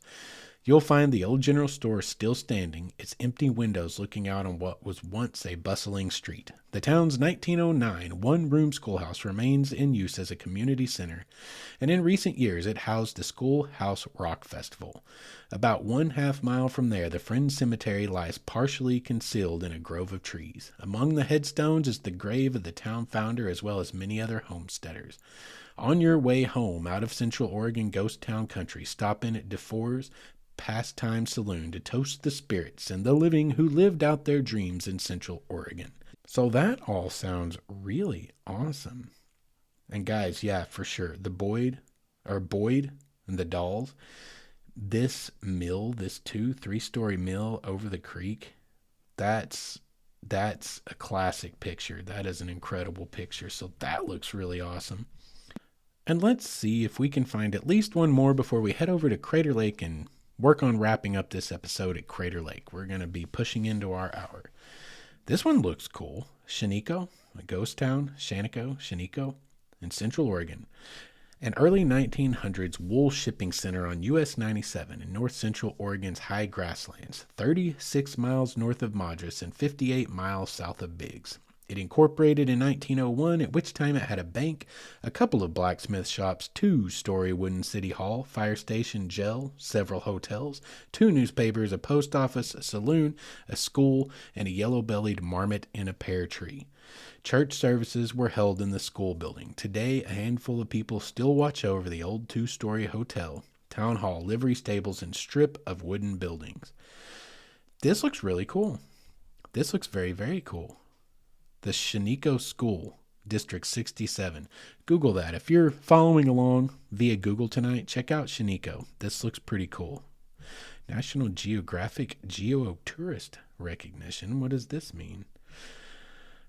You'll find the old general store still standing, its empty windows looking out on what was once a bustling street. The town's 1909 one-room schoolhouse remains in use as a community center, and in recent years it housed the Schoolhouse Rock Festival. About 1/2 mile from there, the Friend Cemetery lies partially concealed in a grove of trees. Among the headstones is the grave of the town founder as well as many other homesteaders. On your way home out of Central Oregon ghost town country, stop in at Dufour's Pastime Saloon to toast the spirits and the living who lived out their dreams in Central Oregon. So that all sounds really awesome. And guys, yeah, for sure, the Boyd and the Dalles, this mill, this 2-3-story mill over the creek, that's a classic picture. That is an incredible picture. So that looks really awesome. And let's see if we can find at least one more before we head over to Crater Lake and work on wrapping up this episode at Crater Lake. We're going to be pushing into our hour. This one looks cool. Sheniko, a ghost town, Sheniko, in Central Oregon. An early 1900s wool shipping center on US 97 in north central Oregon's high grasslands, 36 miles north of Madras and 58 miles south of Biggs. It incorporated in 1901, at which time it had a bank, a couple of blacksmith shops, 2-story wooden city hall, fire station, jail, several hotels, 2 newspapers, a post office, a saloon, a school, and a yellow-bellied marmot in a pear tree. Church services were held in the school building. Today, a handful of people still watch over the old 2-story hotel, town hall, livery stables, and strip of wooden buildings. This looks really cool. This looks very, very cool. The Sheniko School, District 67. Google that. If you're following along via Google tonight, check out Sheniko. This looks pretty cool. National Geographic Geotourist Recognition. What does this mean?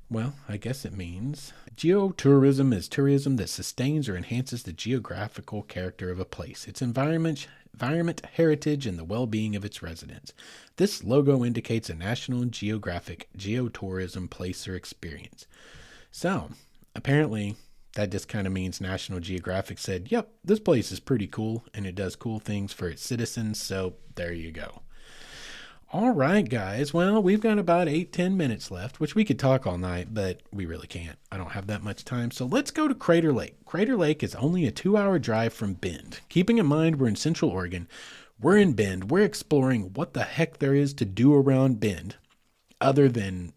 Well, I guess it means geotourism is tourism that sustains or enhances the geographical character of a place, its environment, heritage, and the well-being of its residents. This logo indicates a National Geographic geotourism place or experience. So, apparently, that just kind of means National Geographic said, yep, this place is pretty cool, and it does cool things for its citizens, so there you go. All right, guys. Well, we've got about 8-10 minutes left, which we could talk all night, but we really can't. I don't have that much time. So let's go to Crater Lake. Crater Lake is only a 2-hour drive from Bend. Keeping in mind we're in Central Oregon, we're in Bend. We're exploring what the heck there is to do around Bend. other than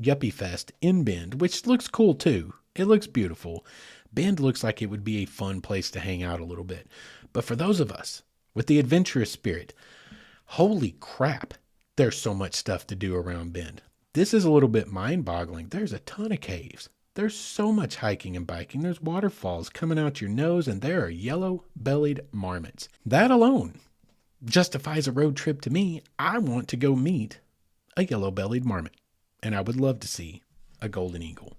Yuppie Fest in Bend, which looks cool too. It looks beautiful. Bend looks like it would be a fun place to hang out a little bit. But for those of us with the adventurous spirit, holy crap, there's so much stuff to do around Bend. This is a little bit mind-boggling. There's a ton of caves. There's so much hiking and biking. There's waterfalls coming out your nose, and there are yellow-bellied marmots. That alone justifies a road trip to me. I want to go meet a yellow-bellied marmot, and I would love to see a golden eagle.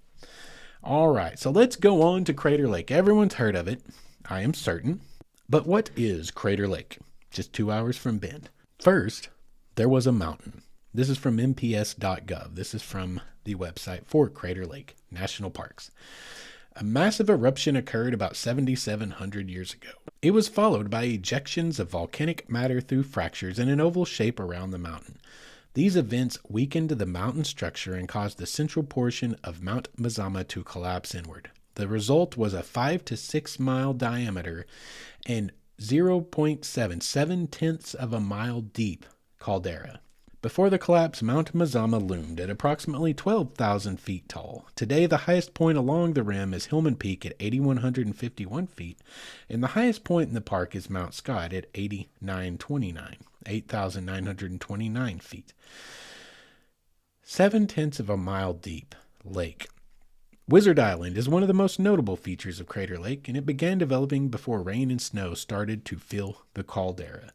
All right, so let's go on to Crater Lake. Everyone's heard of it, I am certain. But what is Crater Lake? Just 2 hours from Bend. First, there was a mountain. This is from mps.gov. This is from the website for Crater Lake National Parks. A massive eruption occurred about 7,700 years ago. It was followed by ejections of volcanic matter through fractures in an oval shape around the mountain. These events weakened the mountain structure and caused the central portion of Mount Mazama to collapse inward. The result was a 5 to 6 mile diameter and 0.7 of a mile deep caldera. Before the collapse, Mount Mazama loomed at approximately 12,000 feet tall. Today, the highest point along the rim is Hillman Peak at 8,151 feet, and the highest point in the park is Mount Scott at 8,929 feet. 0.7 of a mile deep lake. Wizard Island is one of the most notable features of Crater Lake, and it began developing before rain and snow started to fill the caldera.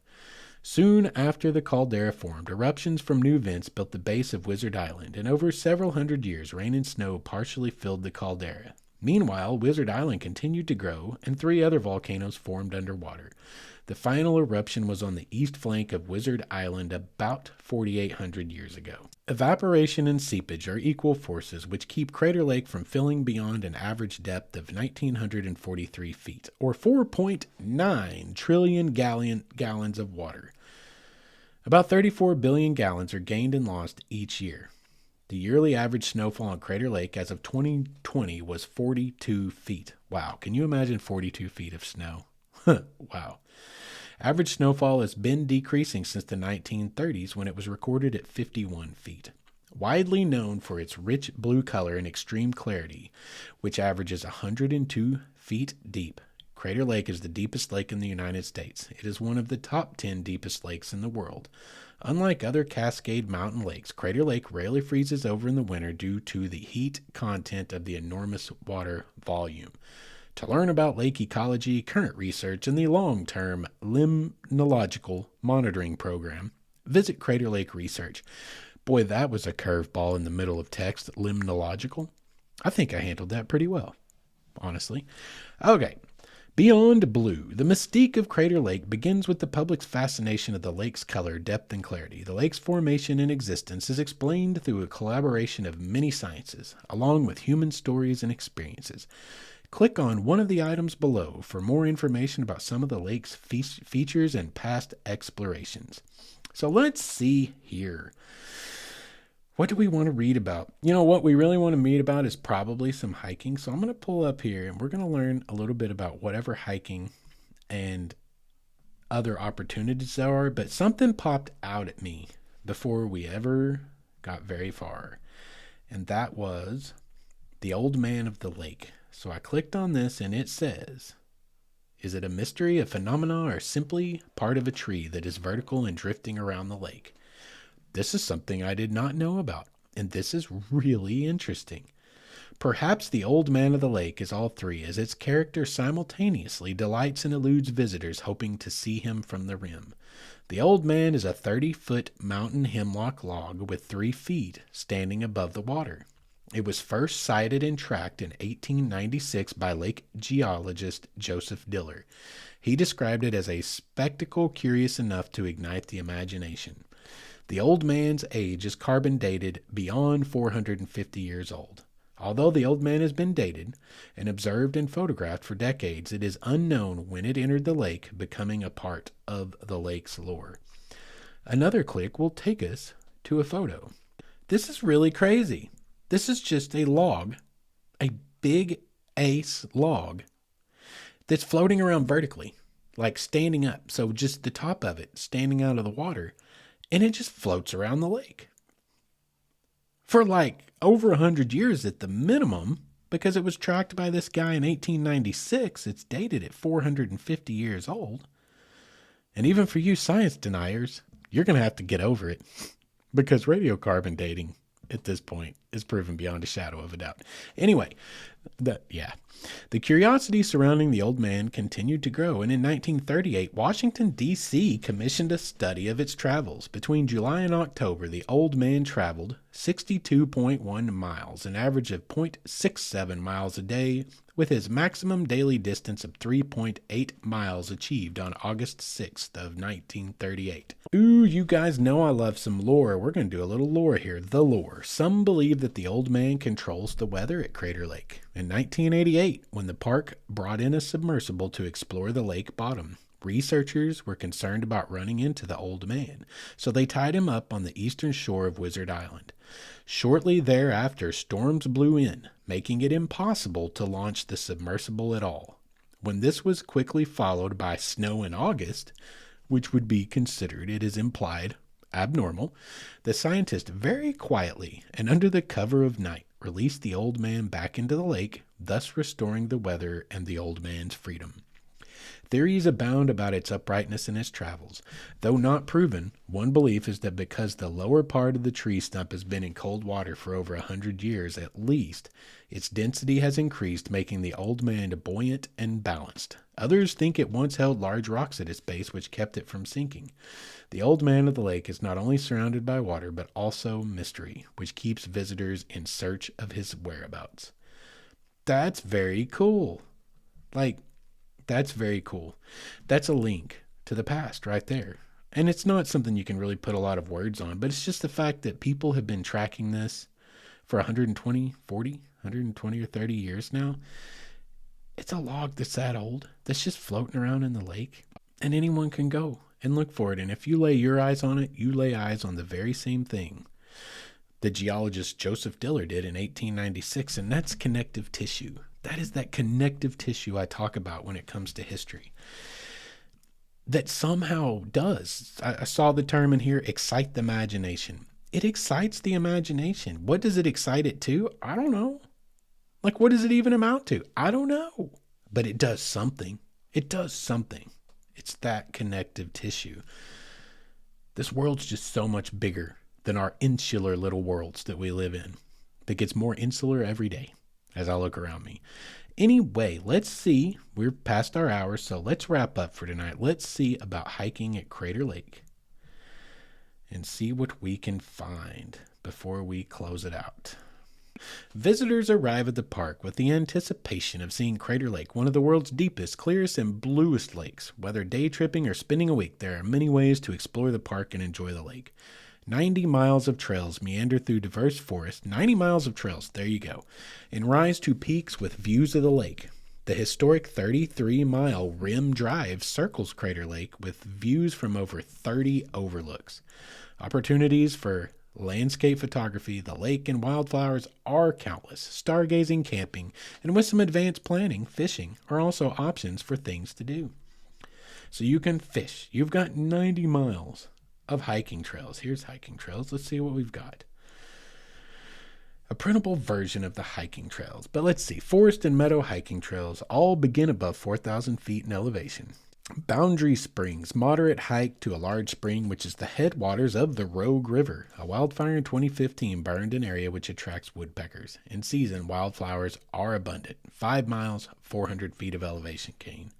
Soon after the caldera formed, eruptions from new vents built the base of Wizard Island, and over several hundred years, rain and snow partially filled the caldera. Meanwhile, Wizard Island continued to grow, and 3 other volcanoes formed underwater. The final eruption was on the east flank of Wizard Island about 4,800 years ago. Evaporation and seepage are equal forces which keep Crater Lake from filling beyond an average depth of 1,943 feet, or 4.9 trillion gallons of water. About 34 billion gallons are gained and lost each year. The yearly average snowfall on Crater Lake as of 2020 was 42 feet. Wow, can you imagine 42 feet of snow? Wow. Average snowfall has been decreasing since the 1930s when it was recorded at 51 feet. Widely known for its rich blue color and extreme clarity, which averages 102 feet deep, Crater Lake is the deepest lake in the United States. It is one of the top 10 deepest lakes in the world. Unlike other Cascade mountain lakes, Crater Lake rarely freezes over in the winter due to the heat content of the enormous water volume. To learn about lake ecology, current research, and the long-term limnological monitoring program, visit Crater Lake Research. Boy, that was a curveball in the middle of text, limnological. I think I handled that pretty well, honestly. Okay. Beyond blue, the mystique of Crater Lake begins with the public's fascination of the lake's color, depth, and clarity. The lake's formation and existence is explained through a collaboration of many sciences, along with human stories and experiences. Click on one of the items below for more information about some of the lake's features and past explorations. So let's see here. What do we want to read about? You know, what we really want to read about is probably some hiking. So I'm going to pull up here and we're going to learn a little bit about whatever hiking and other opportunities there are. But something popped out at me before we ever got very far. And that was the old man of the lake. So I clicked on this and it says, is it a mystery, a phenomena, or simply part of a tree that is vertical and drifting around the lake? This is something I did not know about, and this is really interesting. Perhaps the old man of the lake is all three, as its character simultaneously delights and eludes visitors hoping to see him from the rim. The old man is a 30-foot mountain hemlock log with 3 feet standing above the water. It was first sighted and tracked in 1896 by lake geologist Joseph Diller. He described it as a spectacle curious enough to ignite the imagination. The old man's age is carbon dated beyond 450 years old. Although the old man has been dated and observed and photographed for decades, it is unknown when it entered the lake, becoming a part of the lake's lore. Another click will take us to a photo. This is really crazy. This is just a log, a big ace log that's floating around vertically, like standing up. So just the top of it standing out of the water. And it just floats around the lake. for like over 100 years at the minimum, because it was tracked by this guy in 1896. It's dated at 450 years old. And even for you science deniers, you're going to have to get over it, because radiocarbon dating at this point is proven beyond a shadow of a doubt. Anyway, the curiosity surrounding the old man continued to grow, and in 1938, Washington, D.C. commissioned a study of its travels. Between July and October, the old man traveled 62.1 miles, an average of 0.67 miles a day, with his maximum daily distance of 3.8 miles achieved on August 6th of 1938. Ooh, you guys know I love some lore. We're going to do a little lore here. The lore. Some believe that the old man controls the weather at Crater Lake. In 1988, when the park brought in a submersible to explore the lake bottom, researchers were concerned about running into the old man, so they tied him up on the eastern shore of Wizard Island. Shortly thereafter, storms blew in, making it impossible to launch the submersible at all. When this was quickly followed by snow in August, which would be considered, it is implied, abnormal, the scientists very quietly and under the cover of night released the old man back into the lake, thus restoring the weather and the old man's freedom. Theories abound about its uprightness in its travels. Though not proven, one belief is that because the lower part of the tree stump has been in cold water for over 100 years at least, its density has increased, making the old man buoyant and balanced. Others think it once held large rocks at its base, which kept it from sinking. The old man of the lake is not only surrounded by water, but also mystery, which keeps visitors in search of his whereabouts. That's very cool. That's very cool. That's a link to the past right there. And it's not something you can really put a lot of words on, but it's just the fact that people have been tracking this for 120 or 30 years now. It's a log that's that old, that's just floating around in the lake, and anyone can go and look for it. And if you lay your eyes on it, you lay eyes on the very same thing the geologist Joseph Diller did in 1896, and that's connective tissue. That is that connective tissue I talk about when it comes to history. That somehow does, I saw the term in here, excite the imagination. It excites the imagination. What does it excite it to? I don't know. Like, what does it even amount to? I don't know. But it does something. It does something. It's that connective tissue. This world's just so much bigger than our insular little worlds that we live in. That gets more insular every day as I look around me. Anyway, let's see. We're past our hour, so let's wrap up for tonight. Let's see about hiking at Crater Lake and see what we can find before we close it out. Visitors arrive at the park with the anticipation of seeing Crater Lake, one of the world's deepest, clearest, and bluest lakes. Whether day tripping or spending a week, there are many ways to explore the park and enjoy the lake. 90 miles of trails meander through diverse forests. 90 miles of trails, there you go, and rise to peaks with views of the lake. The historic 33-mile Rim Drive circles Crater Lake with views from over 30 overlooks. Opportunities for landscape photography, the lake, and wildflowers are countless. Stargazing, camping, and with some advanced planning, fishing are also options for things to do. So you can fish. You've got 90 miles of hiking trails. Here's hiking trails. Let's see what we've got. A printable version of the hiking trails. But let's see. Forest and meadow hiking trails all begin above 4,000 feet in elevation. Boundary Springs, moderate hike to a large spring, which is the headwaters of the Rogue River. A wildfire in 2015 burned an area which attracts woodpeckers. In season, wildflowers are abundant. 5 miles, 400 feet of elevation gain.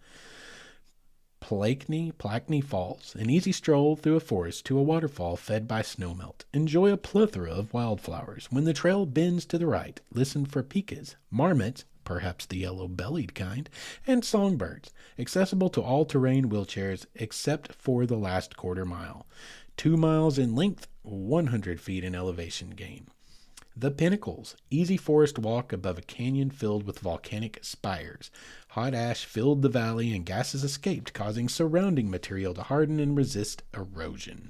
Plaqueney Falls, an easy stroll through a forest to a waterfall fed by snowmelt. Enjoy a plethora of wildflowers. When the trail bends to the right, listen for picas, marmots, perhaps the yellow-bellied kind, and songbirds, accessible to all-terrain wheelchairs except for the last quarter mile. 2 miles in length, 100 feet in elevation gain. The Pinnacles, easy forest walk above a canyon filled with volcanic spires. Hot ash filled the valley and gases escaped, causing surrounding material to harden and resist erosion.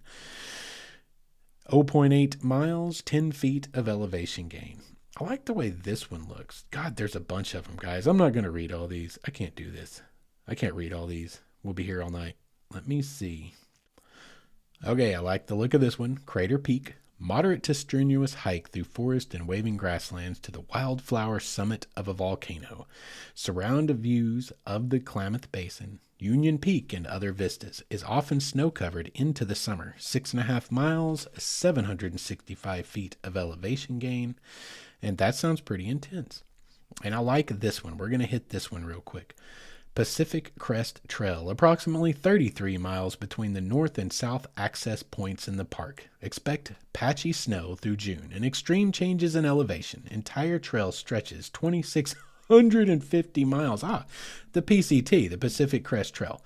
0.8 miles, 10 feet of elevation gain. I like the way this one looks. God, there's a bunch of them, guys. I'm not going to read all these. I can't do this. I can't read all these. We'll be here all night. Let me see. Okay, I like the look of this one. Crater Peak, Moderate to strenuous hike through forest and waving grasslands to the wildflower summit of a volcano. Surround views of the Klamath Basin, Union Peak, and other vistas. Is often snow-covered into the summer. 6.5 miles, 765 feet of elevation gain. And that sounds pretty intense. And I like this one. We're going to hit this one real quick. Pacific Crest Trail, approximately 33 miles between the north and south access points in the park. Expect patchy snow through June and extreme changes in elevation. Entire trail stretches 2,650 miles. The PCT, the Pacific Crest Trail.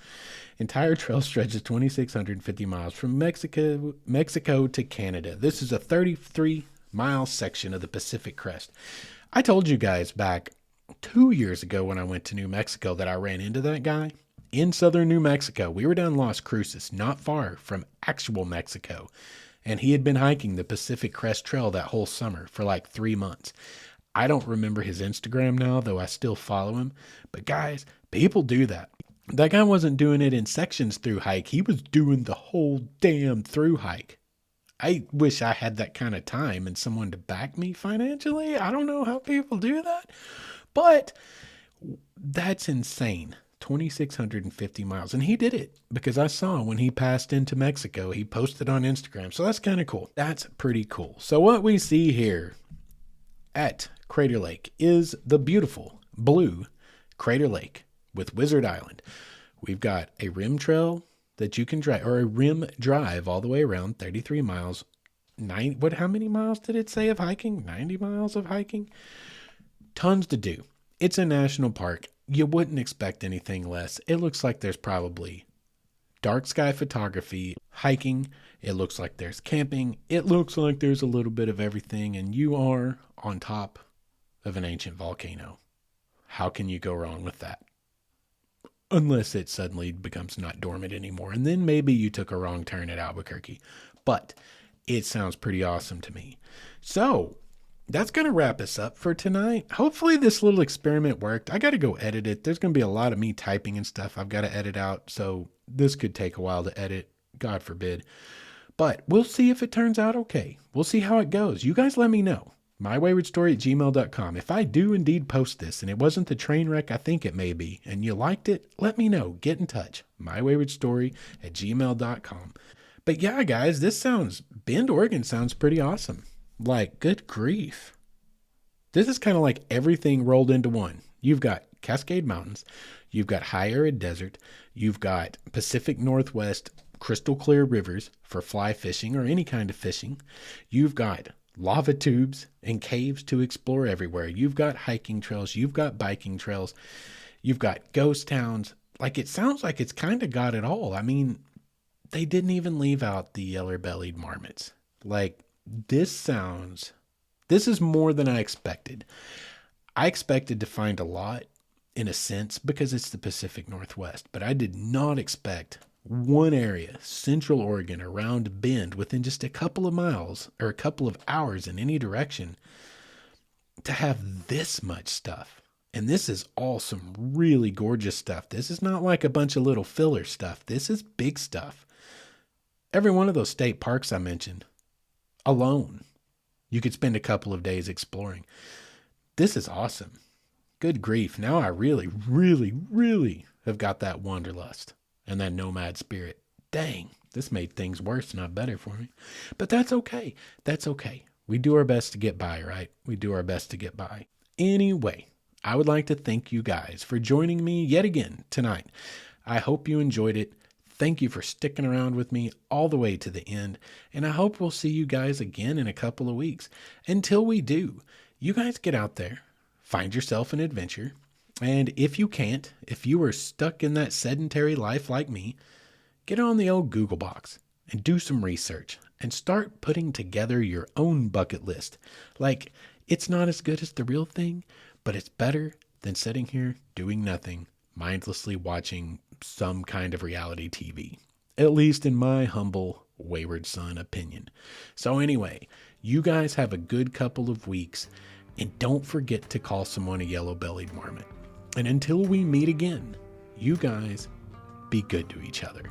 Entire trail stretches 2,650 miles from Mexico to Canada. This is a 33-mile section of the Pacific Crest. I told you guys back 2 years ago when I went to New Mexico that I ran into that guy in southern New Mexico. We were down Las Cruces, not far from actual Mexico. And he had been hiking the Pacific Crest Trail that whole summer for like 3 months. I don't remember his Instagram now, though I still follow him. But guys, people do that. That guy wasn't doing it in sections through hike. He was doing the whole damn through hike. I wish I had that kind of time and someone to back me financially. I don't know how people do that. But that's insane. 2,650 miles. And he did it because I saw when he passed into Mexico, he posted on Instagram. So that's kind of cool. That's pretty cool. So what we see here at Crater Lake is the beautiful blue Crater Lake with Wizard Island. We've got a rim trail that you can drive, or a rim drive all the way around, 33 miles. How many miles did it say of hiking? 90 miles of hiking? Tons to do. It's a national park. You wouldn't expect anything less. It looks like there's probably dark sky photography, hiking. It looks like there's camping. It looks like there's a little bit of everything, and you are on top of an ancient volcano. How can you go wrong with that? Unless it suddenly becomes not dormant anymore, and then maybe you took a wrong turn at Albuquerque. But it sounds pretty awesome to me. So that's going to wrap us up for tonight. Hopefully this little experiment worked. I got to go edit it. There's going to be a lot of me typing and stuff I've got to edit out. So this could take a while to edit. God forbid. But we'll see if it turns out okay. We'll see how it goes. You guys let me know. mywaywardstory@gmail.com. If I do indeed post this and it wasn't the train wreck I think it may be, and you liked it, let me know. Get in touch. mywaywardstory@gmail.com. But yeah, guys, Bend, Oregon sounds pretty awesome. Like, good grief. This is kind of like everything rolled into one. You've got Cascade Mountains. You've got high arid desert. You've got Pacific Northwest crystal clear rivers for fly fishing or any kind of fishing. You've got lava tubes and caves to explore everywhere. You've got hiking trails. You've got biking trails. You've got ghost towns. Like, it sounds like it's kind of got it all. I mean, they didn't even leave out the yeller-bellied marmots. Like, this is more than I expected. I expected to find a lot, in a sense, because it's the Pacific Northwest, but I did not expect one area, Central Oregon, around Bend, within just a couple of miles or a couple of hours in any direction, to have this much stuff. And this is all some really gorgeous stuff. This is not like a bunch of little filler stuff. This is big stuff. Every one of those state parks I mentioned, alone, you could spend a couple of days exploring. This is awesome. Good grief. Now I really, really, really have got that wanderlust and that nomad spirit. Dang, this made things worse, not better for me. But that's okay. That's okay. We do our best to get by, right? We do our best to get by. Anyway, I would like to thank you guys for joining me yet again tonight. I hope you enjoyed it. Thank you for sticking around with me all the way to the end, and I hope we'll see you guys again in a couple of weeks. Until we do, you guys get out there, find yourself an adventure, and if you are stuck in that sedentary life like me, get on the old Google box and do some research and start putting together your own bucket list. Like, it's not as good as the real thing, but it's better than sitting here doing nothing, mindlessly watching some kind of reality TV, at least in my humble wayward son opinion. So anyway, you guys have a good couple of weeks, and don't forget to call someone a yellow-bellied marmot. And until we meet again, you guys be good to each other.